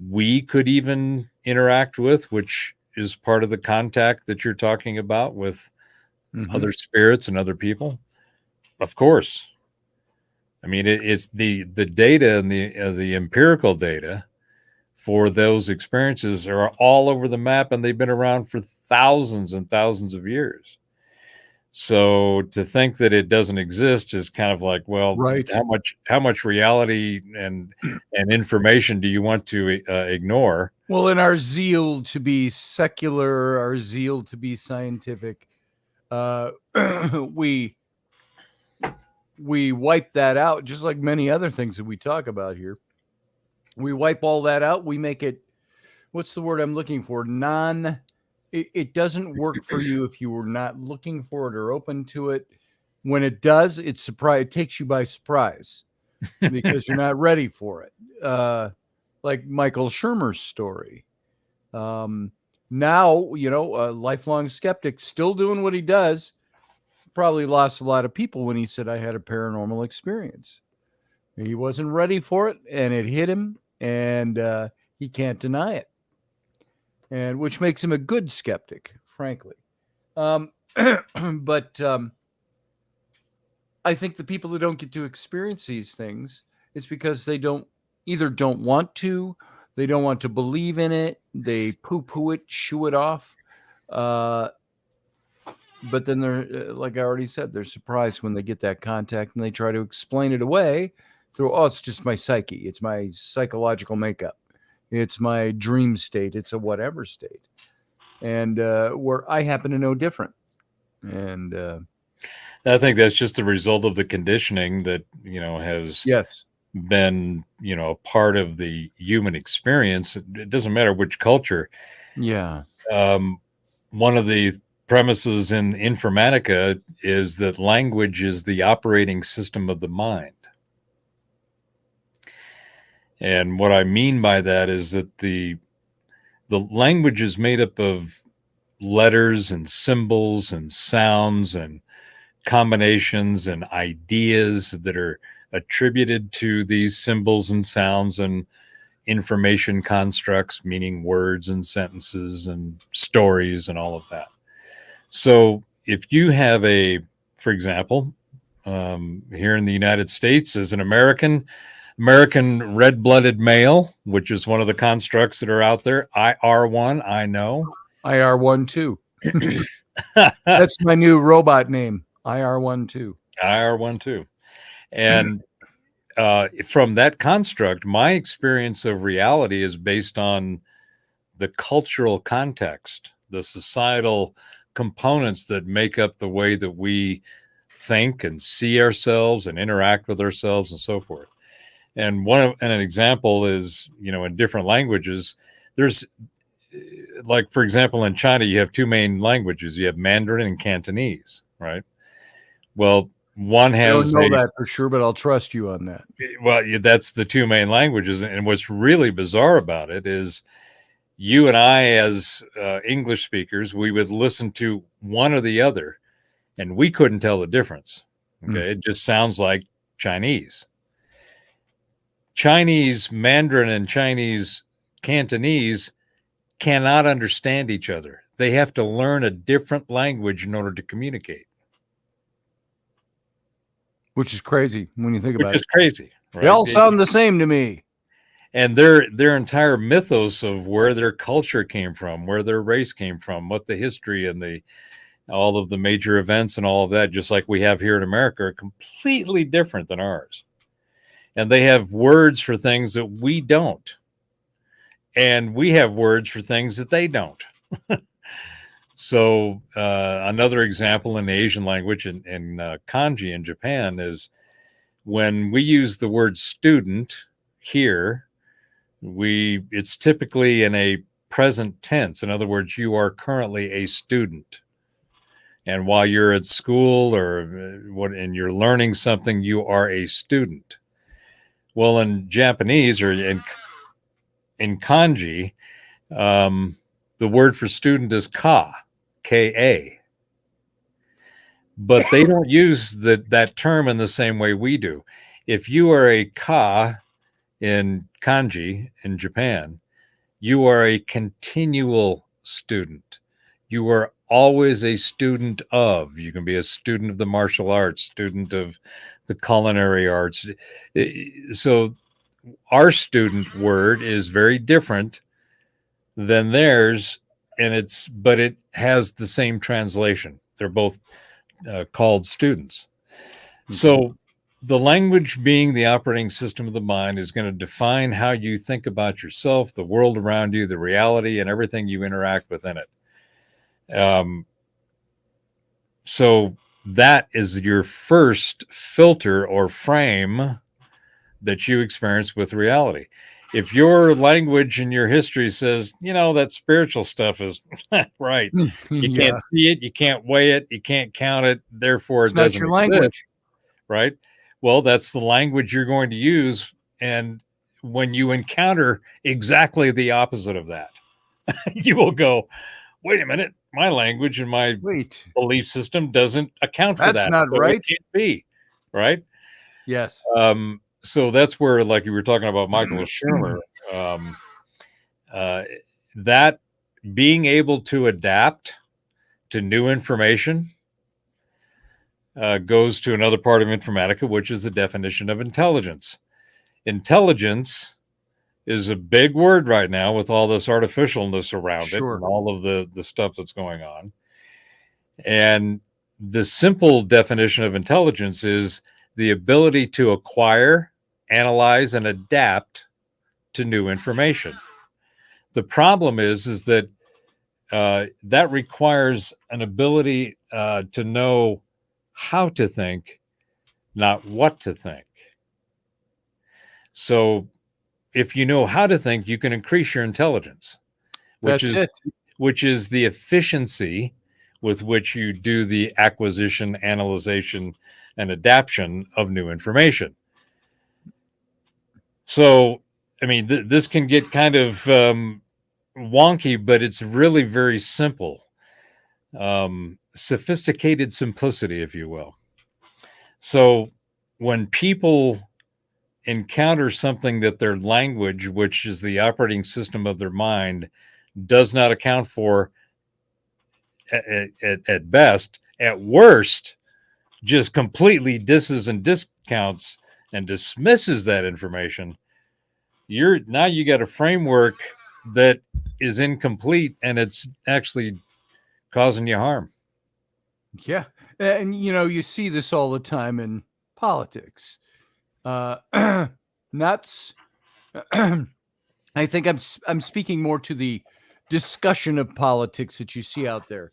we could even interact with, which is part of the contact that you're talking about with other spirits and other people? Of course. I mean, it's the data and the empirical data for those experiences are all over the map, and they've been around for thousands and thousands of years. So to think that it doesn't exist is kind of like, well, right. How much reality and information do you want to ignore? Well, in our zeal to be secular, our zeal to be scientific, we wipe that out, just like many other things that we talk about here. We wipe all that out. We make it, what's the word I'm looking for? It doesn't work for you if you were not looking for it or open to it. When it does, it takes you by surprise because you're not ready for it. Like Michael Shermer's story. Now, a lifelong skeptic, still doing what he does, probably lost a lot of people when he said, I had a paranormal experience. He wasn't ready for it, and it hit him, and he can't deny it. And which makes him a good skeptic, frankly. But I think the people who don't get to experience these things is because they don't want to, they don't want to believe in it, they poo-poo it, shoo it off. But then they're, like I already said, they're surprised when they get that contact and they try to explain it away through, it's just my psyche. It's my psychological makeup. It's my dream state. It's a whatever state. And where I happen to know different. And I think that's just the result of the conditioning that, has been, part of the human experience. It doesn't matter which culture. Yeah. One of the premises in Informatica is that language is the operating system of the mind. And what I mean by that is that the language is made up of letters and symbols and sounds and combinations and ideas that are attributed to these symbols and sounds and information constructs, meaning words and sentences and stories and all of that. So if you have for example, here in the United States, as an American red-blooded male, which is one of the constructs that are out there, IR1, I know. IR1 too. That's my new robot name, IR1 too. IR1 too. And from that construct, my experience of reality is based on the cultural context, the societal components that make up the way that we think and see ourselves and interact with ourselves and so forth. And an example is, in different languages, there's, like, for example, in China, you have two main languages. You have Mandarin and Cantonese, right? Well, one has. I don't know that for sure, but I'll trust you on that. Well, that's the two main languages. And what's really bizarre about it is you and I, as English speakers, we would listen to one or the other, and we couldn't tell the difference. Okay. It just sounds like Chinese. Chinese Mandarin and Chinese Cantonese cannot understand each other. They have to learn a different language in order to communicate. Which is crazy when you think about it. Which is crazy. Right? They all sound the same to me. And their entire mythos of where their culture came from, where their race came from, what the history and all of the major events and all of that, just like we have here in America, are completely different than ours. And they have words for things that we don't. And we have words for things that they don't. So another example in the Asian language in kanji in Japan is when we use the word student here, it's typically in a present tense. In other words, you are currently a student. And while you're at school and you're learning something, you are a student. Well, in Japanese or in kanji, the word for student is K-A. But they don't use that term in the same way we do. If you are a ka in kanji in Japan, you are a continual student. You are always a student of. You can be a student of the martial arts, student of the culinary arts. So our student word is very different than theirs, but it has the same translation. They're both called students. Mm-hmm. So the language, being the operating system of the mind, is going to define how you think about yourself, the world around you, the reality, and everything you interact with in it. So that is your first filter or frame that you experience with reality. If your language and your history says, that spiritual stuff is right, you can't see it, you can't weigh it, you can't count it, therefore it doesn't exist, language, right? Well, that's the language you're going to use. And when you encounter exactly the opposite of that, you will go, wait a minute, my language and my belief system doesn't account for that. That's not right. It can't be, right? Yes. So that's where, like you were talking about Michael Shermer, that being able to adapt to new information goes to another part of informatica, which is the definition of intelligence. Intelligence is a big word right now with all this artificialness around it and all of the stuff that's going on. And the simple definition of intelligence is the ability to acquire, analyze, and adapt to new information. The problem is that that requires an ability to know how to think, not what to think. So if you know how to think, you can increase your intelligence, which is the efficiency with which you do the acquisition, analyzation, and adaptation of new information. So, I mean, this can get kind of wonky, but it's really very simple. sophisticated simplicity, if you will. So when people encounter something that their language, which is the operating system of their mind, does not account for at best, at worst, just completely disses and discounts and dismisses that information, you got a framework that is incomplete, and it's actually causing you harm. Yeah. And, you see this all the time in politics. Nuts. I think I'm speaking more to the discussion of politics that you see out there,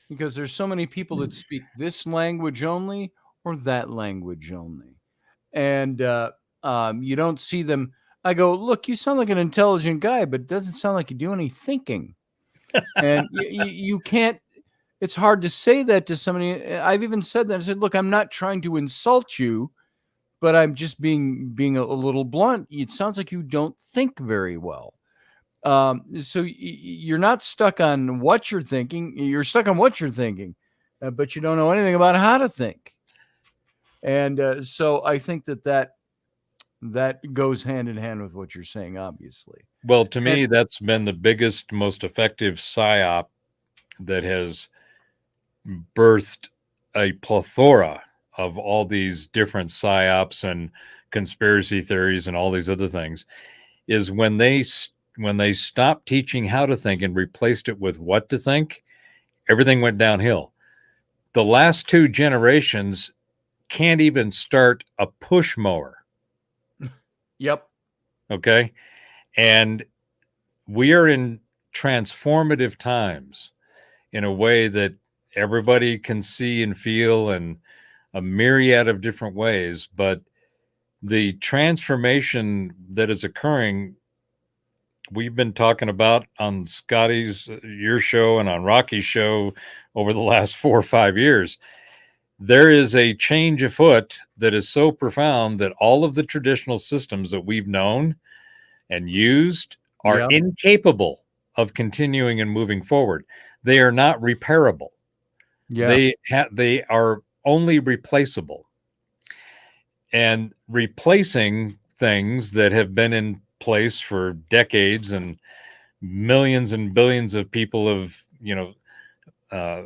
because there's so many people that speak this language only or that language only. And you don't see them. I go, look, you sound like an intelligent guy, but it doesn't sound like you do any thinking. And you can't, it's hard to say that to somebody. I've even said that. I said, look, I'm not trying to insult you, but I'm just being a little blunt. It sounds like you don't think very well. So you're not stuck on what you're thinking. You're stuck on what you're thinking, but you don't know anything about how to think. And so I think that goes hand in hand with what you're saying, obviously. Well, to me, that's been the biggest, most effective psyop that has birthed a plethora of all these different psyops and conspiracy theories and all these other things, is when they stopped teaching how to think and replaced it with what to think, everything went downhill. The last two generations can't even start a push mower. Yep. Okay. And we are in transformative times in a way that everybody can see and feel in a myriad of different ways. But the transformation that is occurring, we've been talking about on Scotty's, your show, and on Rocky's show over the last 4 or 5 years. There is a change afoot that is so profound that all of the traditional systems that we've known and used are incapable of continuing and moving forward. They are not repairable. Yeah. They are only replaceable. And replacing things that have been in place for decades and millions and billions of people have,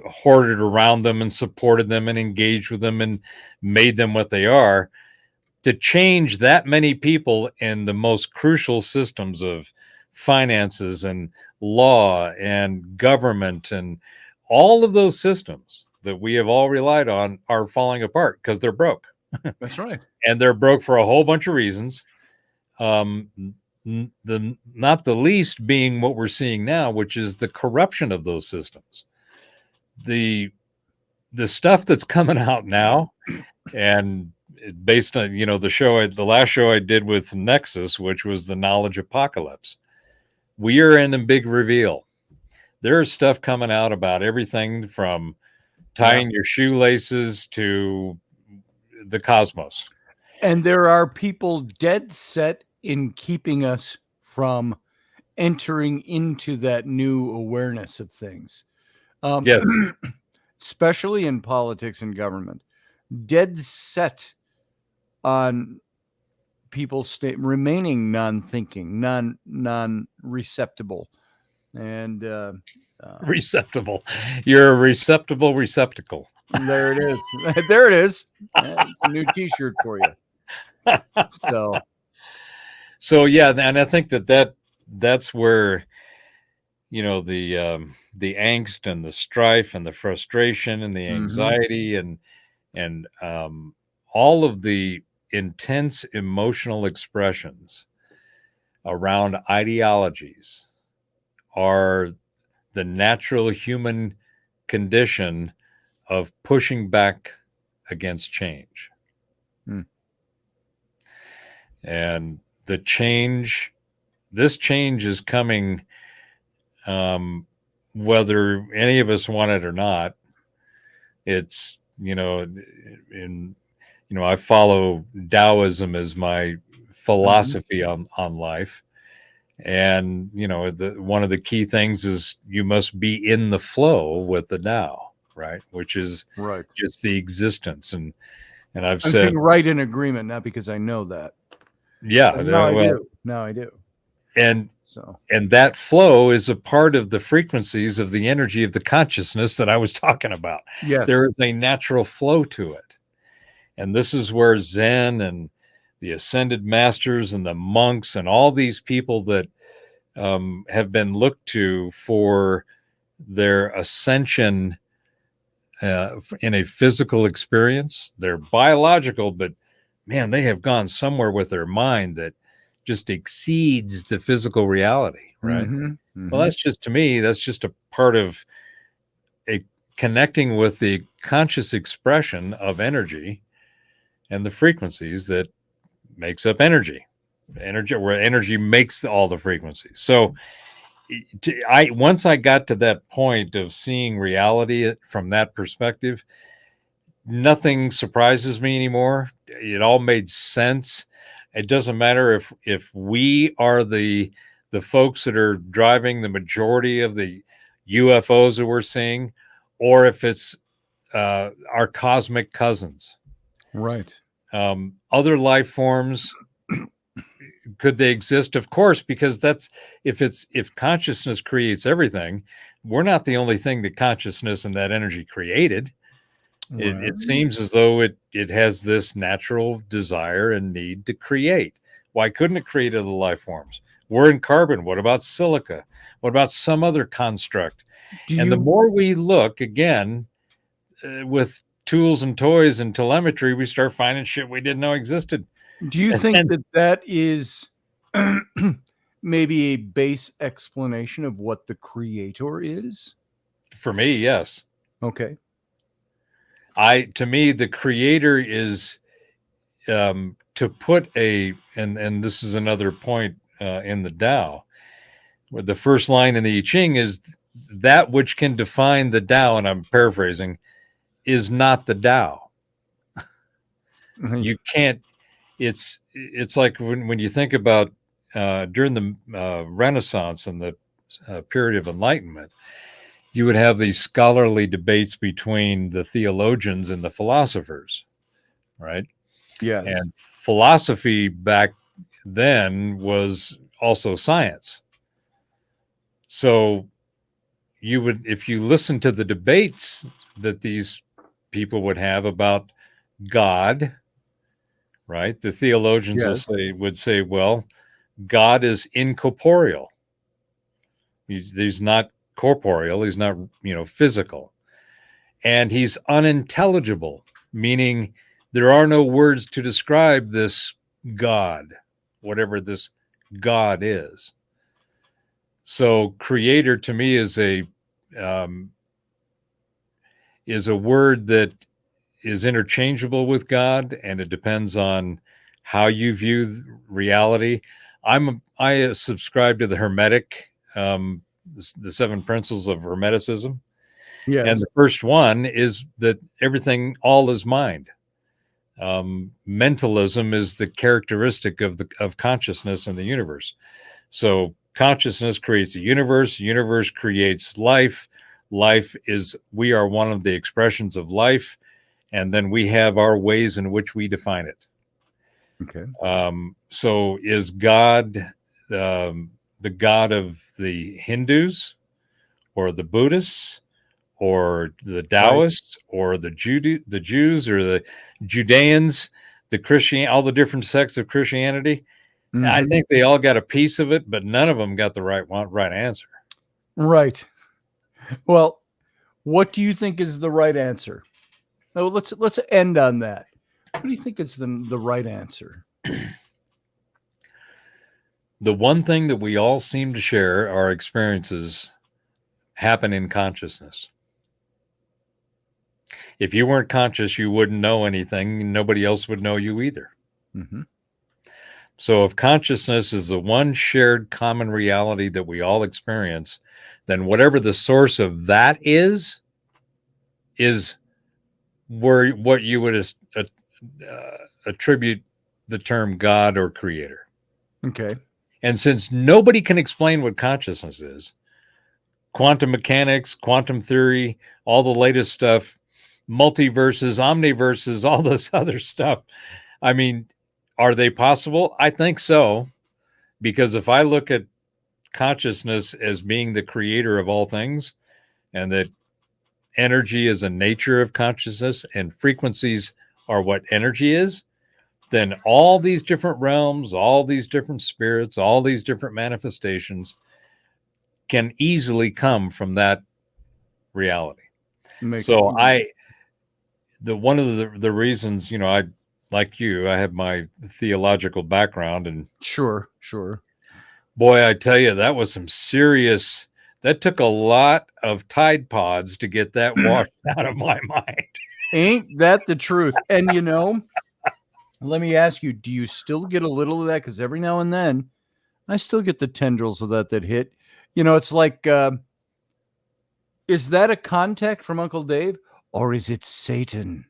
hoarded around them and supported them and engaged with them and made them what they are. To change that many people in the most crucial systems of finances and law and government and all of those systems that we have all relied on are falling apart because they're broke. That's right. And they're broke for a whole bunch of reasons. Not the least being what we're seeing now, which is the corruption of those systems. The stuff that's coming out now, and based on the last show I did with Nexus, which was the knowledge apocalypse, we are in a big reveal. There's stuff coming out about everything from tying your shoelaces to the cosmos. And there are people dead set in keeping us from entering into that new awareness of things. Yes. Especially in politics and government, dead set on people remaining non-thinking, non-receptible, and receptible. You're a receptible receptacle. There it is. There it is. That's a new T-shirt for you. So yeah, and I think that's where the angst and the strife and the frustration and the anxiety and all of the intense emotional expressions around ideologies are the natural human condition of pushing back against change. And this change is coming, whether any of us want it or not. It's, I follow Taoism as my philosophy on life. And, one of the key things is you must be in the flow with the Tao, right? Which is Right. just the existence. And I've I'm said, saying right in agreement, not because I know that. yeah, But now I well, do. Now I do. and So that flow is a part of the frequencies of the energy of the consciousness that I was talking about. yes. There is a natural flow to it. And this is where Zen and the ascended masters and the monks and all these people that have been looked to for their ascension in a physical experience. They're biological, but man, they have gone somewhere with their mind that just exceeds the physical reality, right? Well, that's just, to me, that's just a part of a connecting with the conscious expression of energy and the frequencies that makes up energy, where energy makes all the frequencies. So once I got to that point of seeing reality from that perspective, nothing surprises me anymore. It all made sense. It doesn't matter if we are the folks that are driving the majority of the UFOs that we're seeing, or if it's our cosmic cousins. Right. Other life forms, could they exist? Of course, because if consciousness creates everything, we're not the only thing that consciousness and that energy created. It seems as though it has this natural desire and need to create. Why couldn't it create other life forms? We're in carbon. What about silica? What about some other construct? The more we look, again, with tools and toys and telemetry, we start finding shit we didn't know existed. Do you think that is maybe a base explanation of what the creator is? For me, yes. Okay. To me, the creator is to put and this is another point in the Tao, where the first line in the I Ching is that which can define the Tao, and I'm paraphrasing, is not the Tao. You can't. It's like when you think about during the Renaissance and the period of Enlightenment, you would have these scholarly debates between the theologians and the philosophers, right? Yeah. And philosophy back then was also science. So you would, if you listen to the debates that these people would have about God, right? The theologians would say, well, God is incorporeal. He's not corporeal. He's not, physical. And he's unintelligible, meaning there are no words to describe this God, whatever this God is. So creator to me is a word that is interchangeable with God, and it depends on how you view reality. I subscribe to the Hermetic, the 7 principles of Hermeticism. Yes. And the first one is that all is mind. Mentalism is the characteristic of consciousness in the universe. So consciousness creates a universe. Universe creates life. We are one of the expressions of life. And then we have our ways in which we define it. Okay. So is God the God of the Hindus or the Buddhists or the Taoists or the Jews or the Judeans, the Christian, all the different sects of Christianity? I think they all got a piece of it, but none of them got the right answer. Right. Well, what do you think is the right answer? No, let's end on that. What do you think is the right answer? The one thing that we all seem to share, our experiences happen in consciousness. If you weren't conscious, you wouldn't know anything. Nobody else would know you either. So if consciousness is the one shared common reality that we all experience, then whatever the source of that is where what you would attribute the term God or creator. Okay. And since nobody can explain what consciousness is, quantum mechanics, quantum theory, all the latest stuff, multiverses, omniverses, all this other stuff. I mean, are they possible? I think so. Because if I look at consciousness as being the creator of all things, and that energy is a nature of consciousness and frequencies are what energy is, then all these different realms, all these different spirits, all these different manifestations can easily come from that reality. So one of the reasons, I, like you, I have my theological background, and Sure. boy, I tell you, that took a lot of Tide Pods to get that washed out of my mind. Ain't that the truth? And let me ask you, do you still get a little of that? Because every now and then I still get the tendrils of that hit. It's like, is that a contact from Uncle Dave, or is it Satan?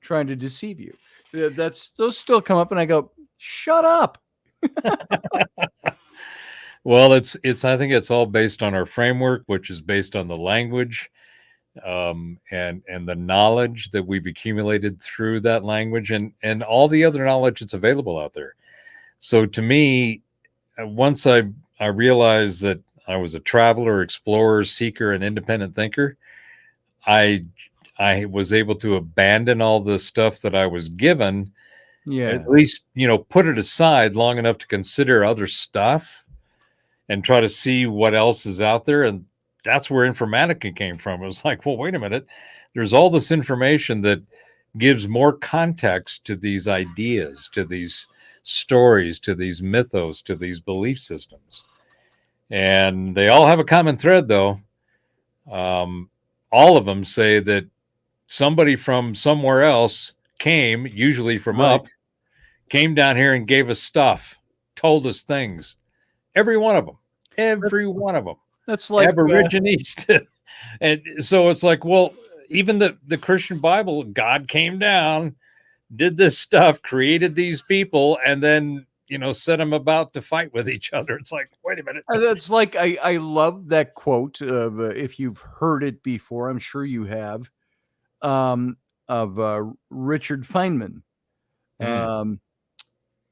Trying to deceive you. Those still come up, and I go, shut up. Well, I think it's all based on our framework, which is based on the language, and the knowledge that we've accumulated through that language, and all the other knowledge that's available out there. So to me, once I realized that I was a traveler, explorer, seeker, and independent thinker, I was able to abandon all the stuff that I was given, at least, put it aside long enough to consider other stuff and try to see what else is out there. And that's where Informatica came from. It was like, well, wait a minute. There's all this information that gives more context to these ideas, to these stories, to these mythos, to these belief systems. And they all have a common thread, though. All of them say that somebody from somewhere else came, usually from up, came down here and gave us stuff, told us things. Every one of them. That's like Aborigines. And so it's like, well, even the Christian Bible, God came down, did this stuff, created these people, and then, set them about to fight with each other. It's like, wait a minute. That's like, I love that quote of, if you've heard it before, I'm sure you have, of Richard Feynman,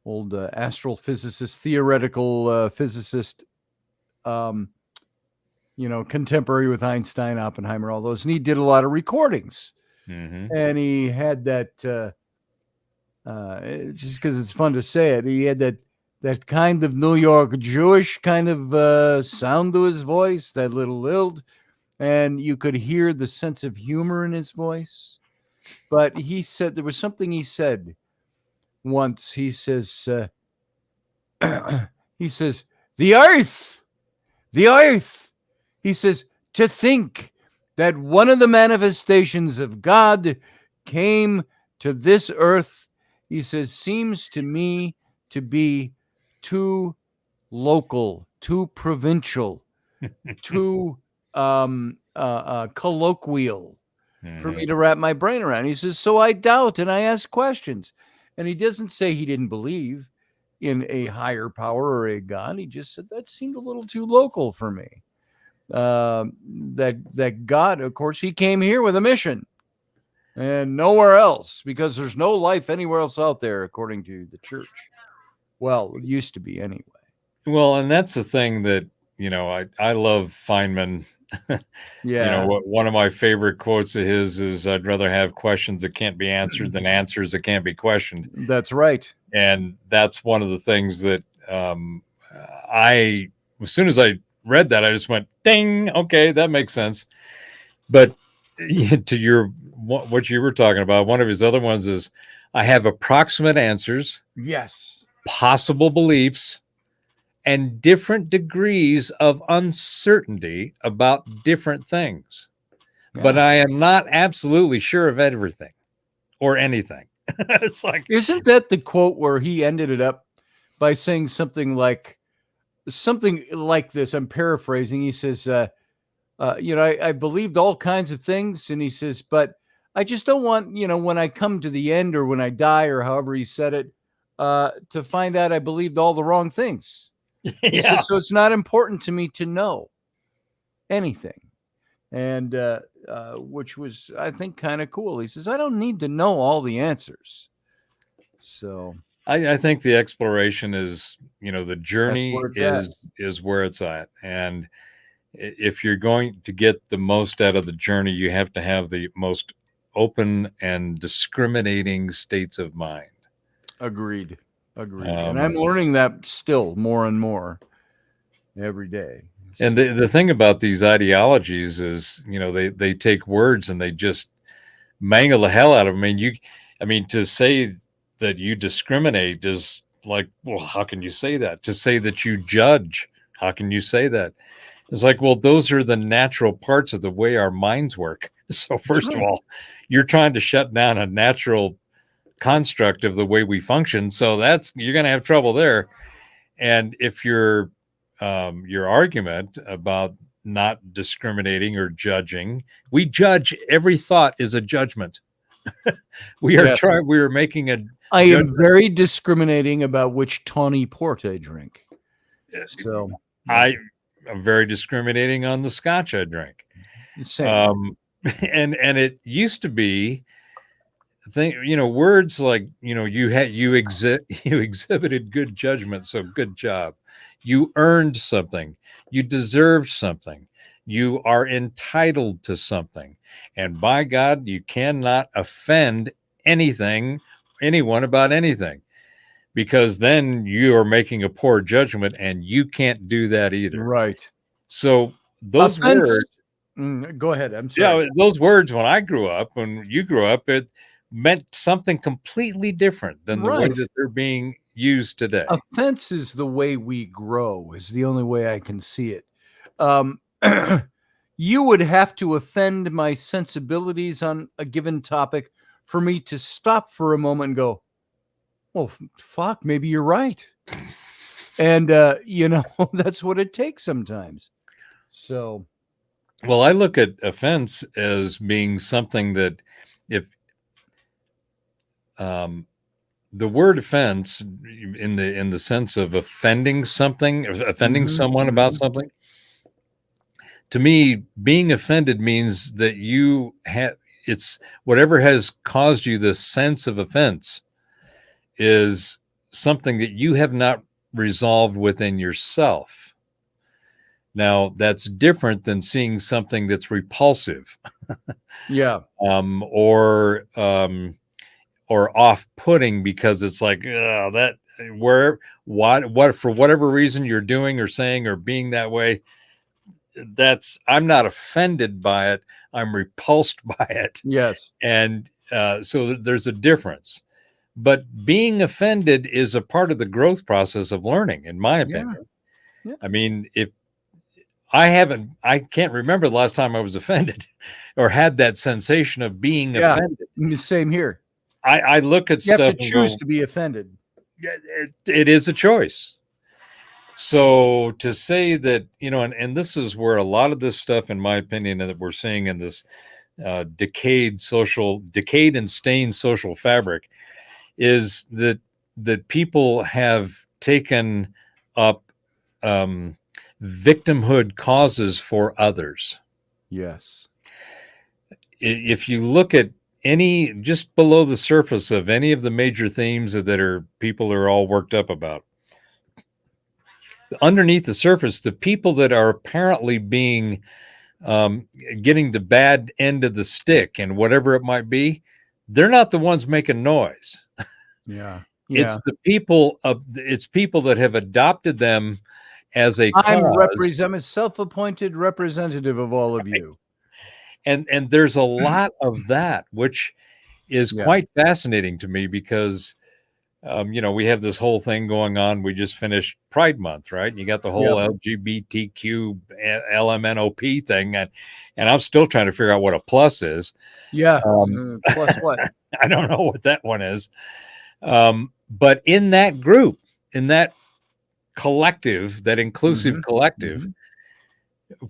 old astrophysicist, theoretical physicist, contemporary with Einstein, Oppenheimer, all those. And he did a lot of recordings. And he had that, just because it's fun to say it, he had that kind of New York Jewish kind of sound to his voice, that little lilt, and you could hear the sense of humor in his voice. But he said, there was something he said once. He says, the earth, he says, to think that one of the manifestations of God came to this earth, he says, seems to me to be too local, too provincial, too colloquial for me to wrap my brain around. He says, so I doubt and I ask questions. And he doesn't say he didn't believe in a higher power or a God. He just said that seemed a little too local for me. That God, of course, he came here with a mission and nowhere else, because there's no life anywhere else out there, according to the church. Well, it used to be anyway. Well, and that's the thing that, I love Feynman. One of my favorite quotes of his is, I'd rather have questions that can't be answered than answers that can't be questioned. That's right. And that's one of the things that as soon as I read that, I just went, ding, okay, that makes sense. But to what you were talking about, one of his other ones is, I have approximate answers, yes, possible beliefs, and different degrees of uncertainty about different things. Yeah. But I am not absolutely sure of everything or anything. It's like, isn't that the quote where he ended it up by saying something like this? I'm paraphrasing. He says, I believed all kinds of things. And he says, but I just don't want, when I come to the end or when I die or however he said it, to find out I believed all the wrong things. He says, so it's not important to me to know anything. And which was, I think, kind of cool. He says, I don't need to know all the answers. So I think the exploration is, the journey is where it's at. And if you're going to get the most out of the journey, you have to have the most open and discriminating states of mind. Agreed. And I'm learning that still more and more every day. And the thing about these ideologies is, they take words and they just mangle the hell out of them. I mean, to say that you discriminate is like, well, how can you say that? To say that you judge, how can you say that? It's like, well, those are the natural parts of the way our minds work. So first of all, you're trying to shut down a natural construct of the way we function. So you're going to have trouble there. And if your argument about not discriminating or judging, we judge, every thought is a judgment. We are making a I am very discriminating about which tawny port I drink. So I'm very discriminating on the scotch I drink. Same. And it used to be words like, you exhibited good judgment, so good job. You earned something. You deserved something. You are entitled to something. And by God, you cannot offend anyone about anything, because then you are making a poor judgment, and you can't do that either. Right. So those words. Go ahead. I'm sorry. Yeah, those words, when you grew up, it meant something completely different than the way that they're being used today. Offense is the way we grow, is the only way I can see it. You would have to offend my sensibilities on a given topic for me to stop for a moment and go, well, fuck, maybe you're right. And, that's what it takes sometimes. So. Well, I look at offense as being something that if the word offense in the sense of offending something, offending someone about something, to me, being offended means that it's whatever has caused you the sense of offense is something that you have not resolved within yourself. Now, that's different than seeing something that's repulsive. Yeah. Or off-putting, because it's like, what for whatever reason you're doing or saying or being that way, I'm not offended by it. I'm repulsed by it. Yes. And so there's a difference. But being offended is a part of the growth process of learning, in my opinion. Yeah. I mean, I can't remember the last time I was offended or had that sensation of being offended. Same here. I look at you stuff. You have to choose to be offended. It is a choice. So to say that, and this is where a lot of this stuff, in my opinion, that we're seeing in this decayed and stained social fabric, is that people have taken up victimhood causes for others. Yes. If you look at just below the surface of any of the major themes that people are all worked up about, underneath the surface, the people that are apparently being getting the bad end of the stick and whatever it might be, they're not the ones making noise. Yeah. It's the people it's people that have adopted them as a cause. I'm a self-appointed representative of all of you. And there's a lot of that, which is quite fascinating to me, because we have this whole thing going on. We just finished Pride Month, right? You got the whole LGBTQ LMNOP thing, and I'm still trying to figure out what a plus is. Yeah, plus what? I don't know what that one is. But in that group, in that collective, that inclusive collective,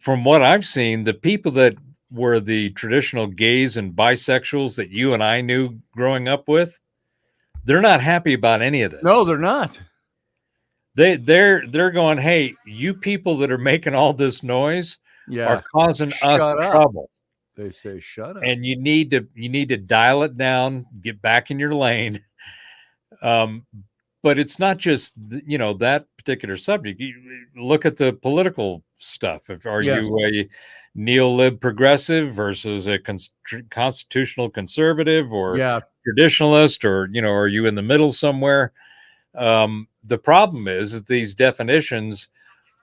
from what I've seen, the people that were the traditional gays and bisexuals that you and I knew growing up with, they're not happy about any of this. No, they're not. They're going, hey, you people that are making all this noise are causing us trouble. They say, shut up. And you need to dial it down, get back in your lane. But it's not just, that particular subject. You look at the political stuff. Are you a neo-lib progressive versus a constitutional conservative or traditionalist, or, are you in the middle somewhere? The problem is that these definitions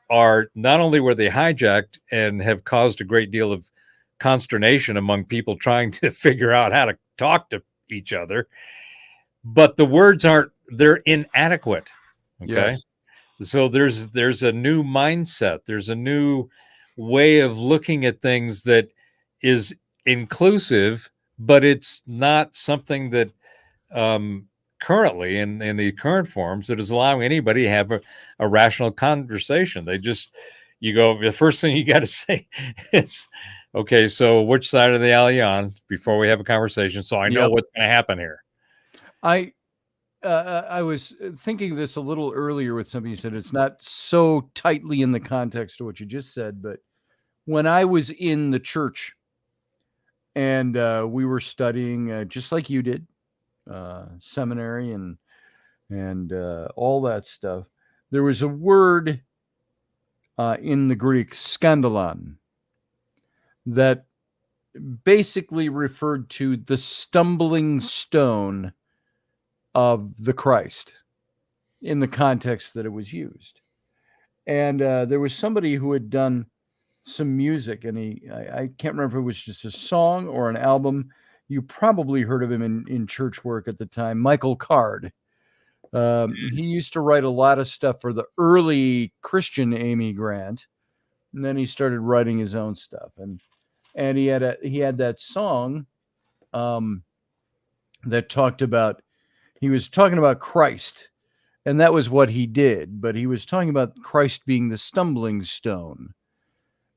are not only were they hijacked and have caused a great deal of consternation among people trying to figure out how to talk to each other, but the words they're inadequate. Okay. Yes. So there's a new mindset. There's a new way of looking at things that is inclusive, but it's not something that currently in the current forms that is allowing anybody to have a rational conversation. The first thing you got to say is, okay, so which side of the alley on before we have a conversation, so I know what's going to happen here. I was thinking this a little earlier with something you said. It's not so tightly in the context of what you just said, but when I was in the church and we were studying just like you did, seminary and all that stuff, there was a word in the Greek, skandalon, that basically referred to the stumbling stone of the Christ in the context that it was used. And there was somebody who had done some music, and I can't remember if it was just a song or an album. You probably heard of him in church work at the time, Michael Card. He used to write a lot of stuff for the early Christian Amy Grant, and then he started writing his own stuff. And he had that song that talked about, he was talking about Christ, and that was what he did, but he was talking about Christ being the stumbling stone.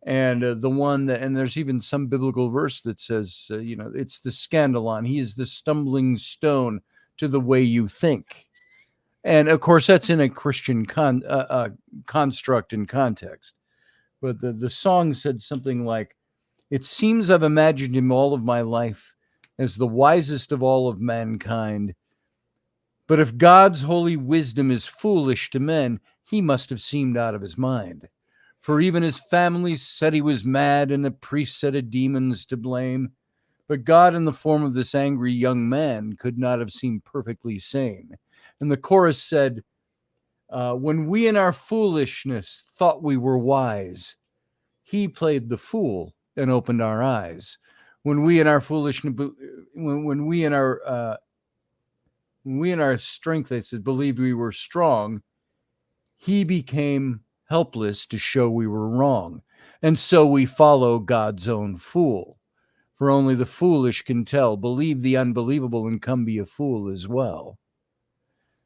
And and there's even some biblical verse that says, it's the scandalon. He is the stumbling stone to the way you think. And of course, that's in a Christian construct and context. But the song said something like, it seems I've imagined him all of my life as the wisest of all of mankind. But if God's holy wisdom is foolish to men, he must have seemed out of his mind. For even his family said he was mad, and the priests said a demon's to blame. But God, in the form of this angry young man, could not have seemed perfectly sane. And the chorus said, when we in our foolishness thought we were wise, he played the fool and opened our eyes. When we in our foolishness, when we in our strength, they said, believed we were strong, he became helpless to show we were wrong. And so we follow God's own fool. For only the foolish can tell, believe the unbelievable and come be a fool as well.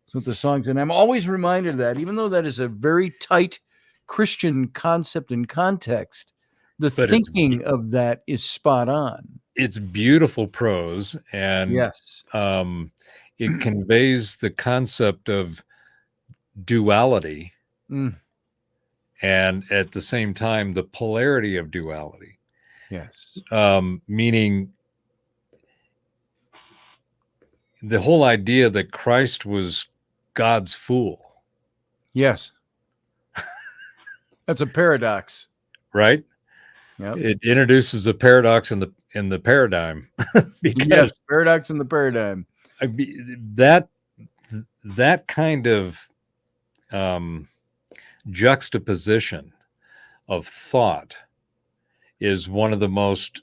That's what the song's, and I'm always reminded of that, even though that is a very tight Christian concept and context, the thinking of that is spot on. It's beautiful prose, and it conveys the concept of duality. And at the same time, the polarity of duality. Yes. Meaning the whole idea that Christ was God's fool. Yes. That's a paradox. Right? Yep. It introduces a paradox in the paradigm. Yes, paradox in the paradigm. That kind of juxtaposition of thought is one of the most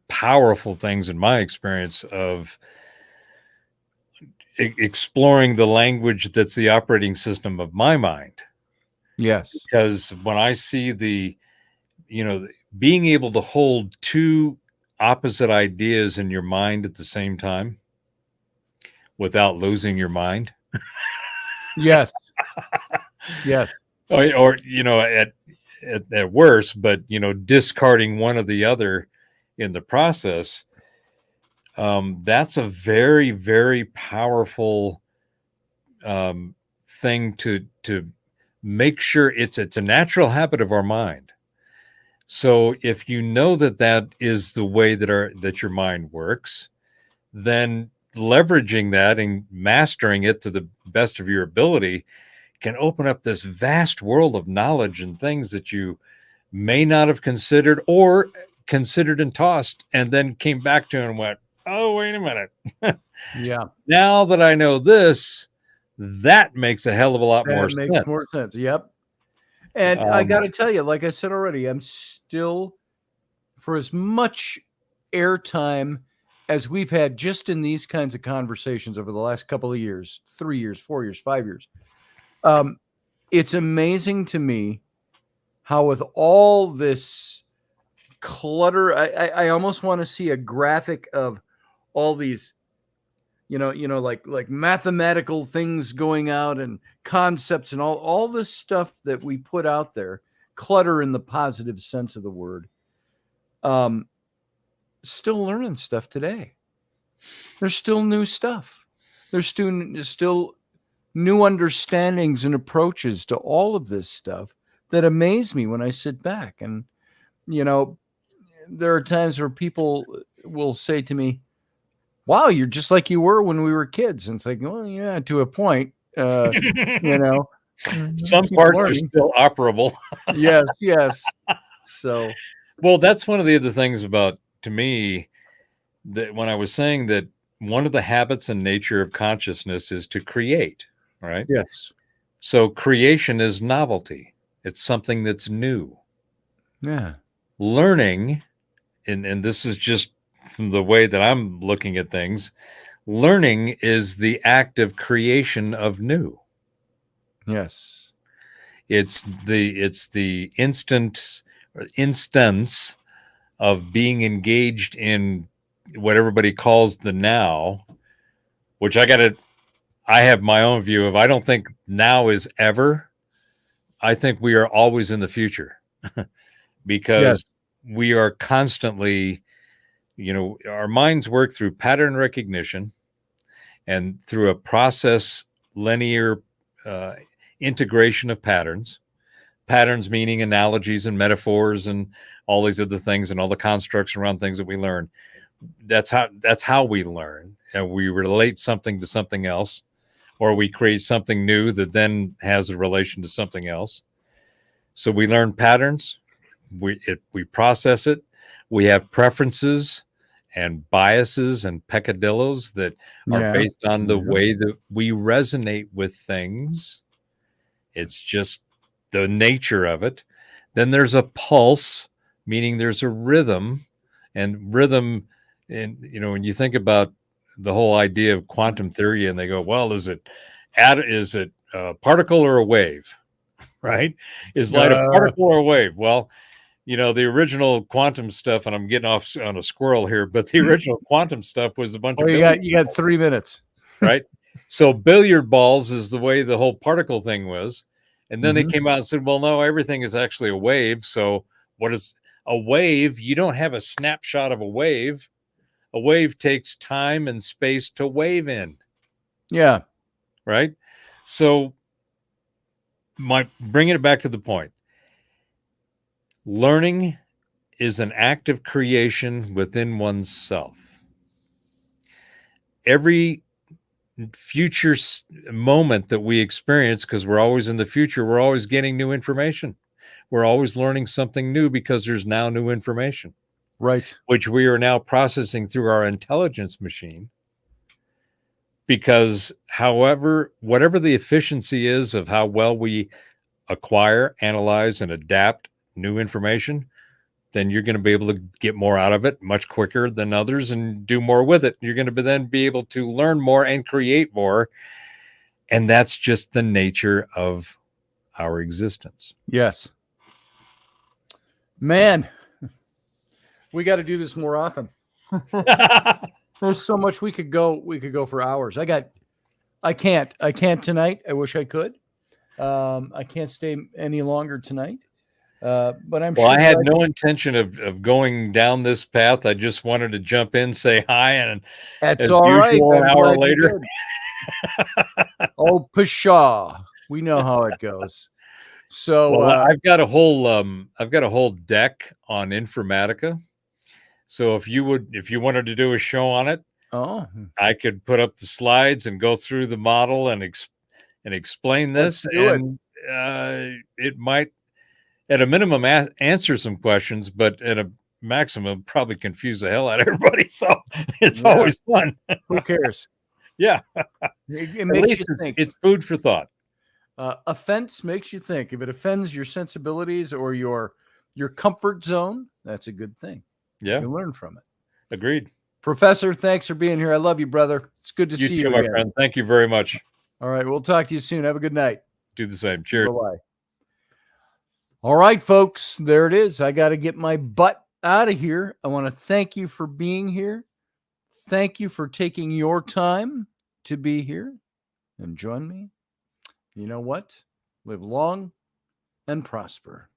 powerful things in my experience of exploring the language that's the operating system of my mind. Yes. Because when I see being able to hold two opposite ideas in your mind at the same time without losing your mind. Yes. Yes. Or at worst, but discarding one or the other in the process. That's a very, very powerful thing to make sure it's a natural habit of our mind. So if you know that is the way that your mind works, then leveraging that and mastering it to the best of your ability can open up this vast world of knowledge and things that you may not have considered or considered and tossed, and then came back to and went, oh, wait a minute. Yeah. Now that I know this, that makes a hell of a lot more sense. That makes more sense. Yep. And I got to tell you, like I said already, I'm still, for as much airtime as we've had just in these kinds of conversations over the last couple of years, 3 years, 4 years, 5 years, it's amazing to me how with all this clutter, I almost want to see a graphic of all these, like mathematical things going out and concepts and all this stuff that we put out there, clutter in the positive sense of the word. Still learning stuff today. There's still new stuff. There's still new understandings and approaches to all of this stuff that amaze me when I sit back. And, there are times where people will say to me, wow, you're just like you were when we were kids. And it's like, well, yeah, to a point, some parts are still operable. Yes. So, well, that's one of the other things about, to me, that when I was saying that one of the habits and nature of consciousness is to create, right? Yes. So creation is novelty. It's something that's new. Yeah. Learning, and this is just from the way that I'm looking at things, learning is the act of creation of new. Yes. It's the instance of being engaged in what everybody calls the now, which I have my own view of. I don't think now is ever. I think we are always in the future because we are constantly, our minds work through pattern recognition and through a process linear integration of patterns meaning analogies and metaphors and all these other things and all the constructs around things that we learn. That's how we learn, and we relate something to something else, or we create something new that then has a relation to something else. So we learn patterns, we process it, we have preferences and biases and peccadillos that are based on the way that we resonate with things. It's just the nature of it. Then there's a pulse, meaning there's a rhythm, and rhythm. And, when you think about the whole idea of quantum theory and they go, well, is it a particle or a wave, right? Is light a particle or a wave? Well, the original quantum stuff, and I'm getting off on a squirrel here, but the original quantum stuff was a bunch of you got 3 minutes, right? So billiard balls is the way the whole particle thing was. And then they came out and said, well, no, everything is actually a wave. So what is a wave? You don't have a snapshot of a wave. A wave takes time and space to wave in. Yeah. Right. So bringing it back to the point, learning is an act of creation within oneself. Every future moment that we experience, because we're always in the future, we're always getting new information. We're always learning something new because there's now new information. Right. Which we are now processing through our intelligence machine. Because whatever the efficiency is of how well we acquire, analyze, and adapt new information, then you're going to be able to get more out of it much quicker than others and do more with it. You're going to then be able to learn more and create more. And that's just the nature of our existence. Yes. Man, we got to do this more often. There's so much we could go for hours. I can't tonight. I wish I could. I can't stay any longer tonight. But I'm sure I had no intention of going down this path. I just wanted to jump in, say hi, and that's all right. An hour later. Oh, pshaw. We know how it goes. So Well, I've got a whole deck on Informatica. So if you wanted to do a show on it, I could put up the slides and go through the model and explain this, and it might, at a minimum, answer some questions, but at a maximum, probably confuse the hell out of everybody. So it's always fun. Who cares? Yeah, it makes you think. It's food for thought. Offense makes you think. If it offends your sensibilities or your comfort zone, that's a good thing. Yeah, you learn from it. Agreed. Professor, thanks for being here. I love you, brother. It's good to see you my again. friend. Thank you very much. All right, we'll talk to you soon. Have a good night. Do the same. Cheers. Bye-bye. All right, folks, there it is. I got to get my butt out of here. I want to thank you for being here. Thank you for taking your time to be here and join me. You know what? Live long and prosper.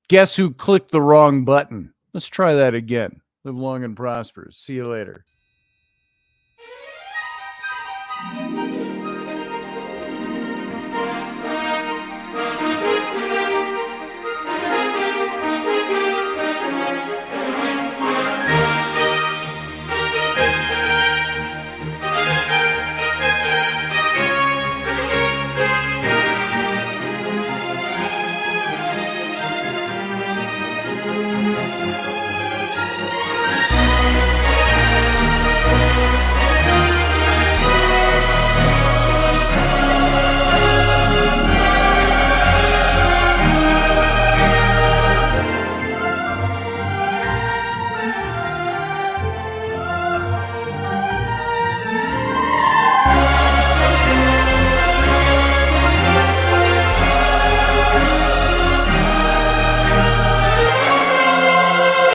Guess who clicked the wrong button? Let's try that again. Live long and prosper. See you later.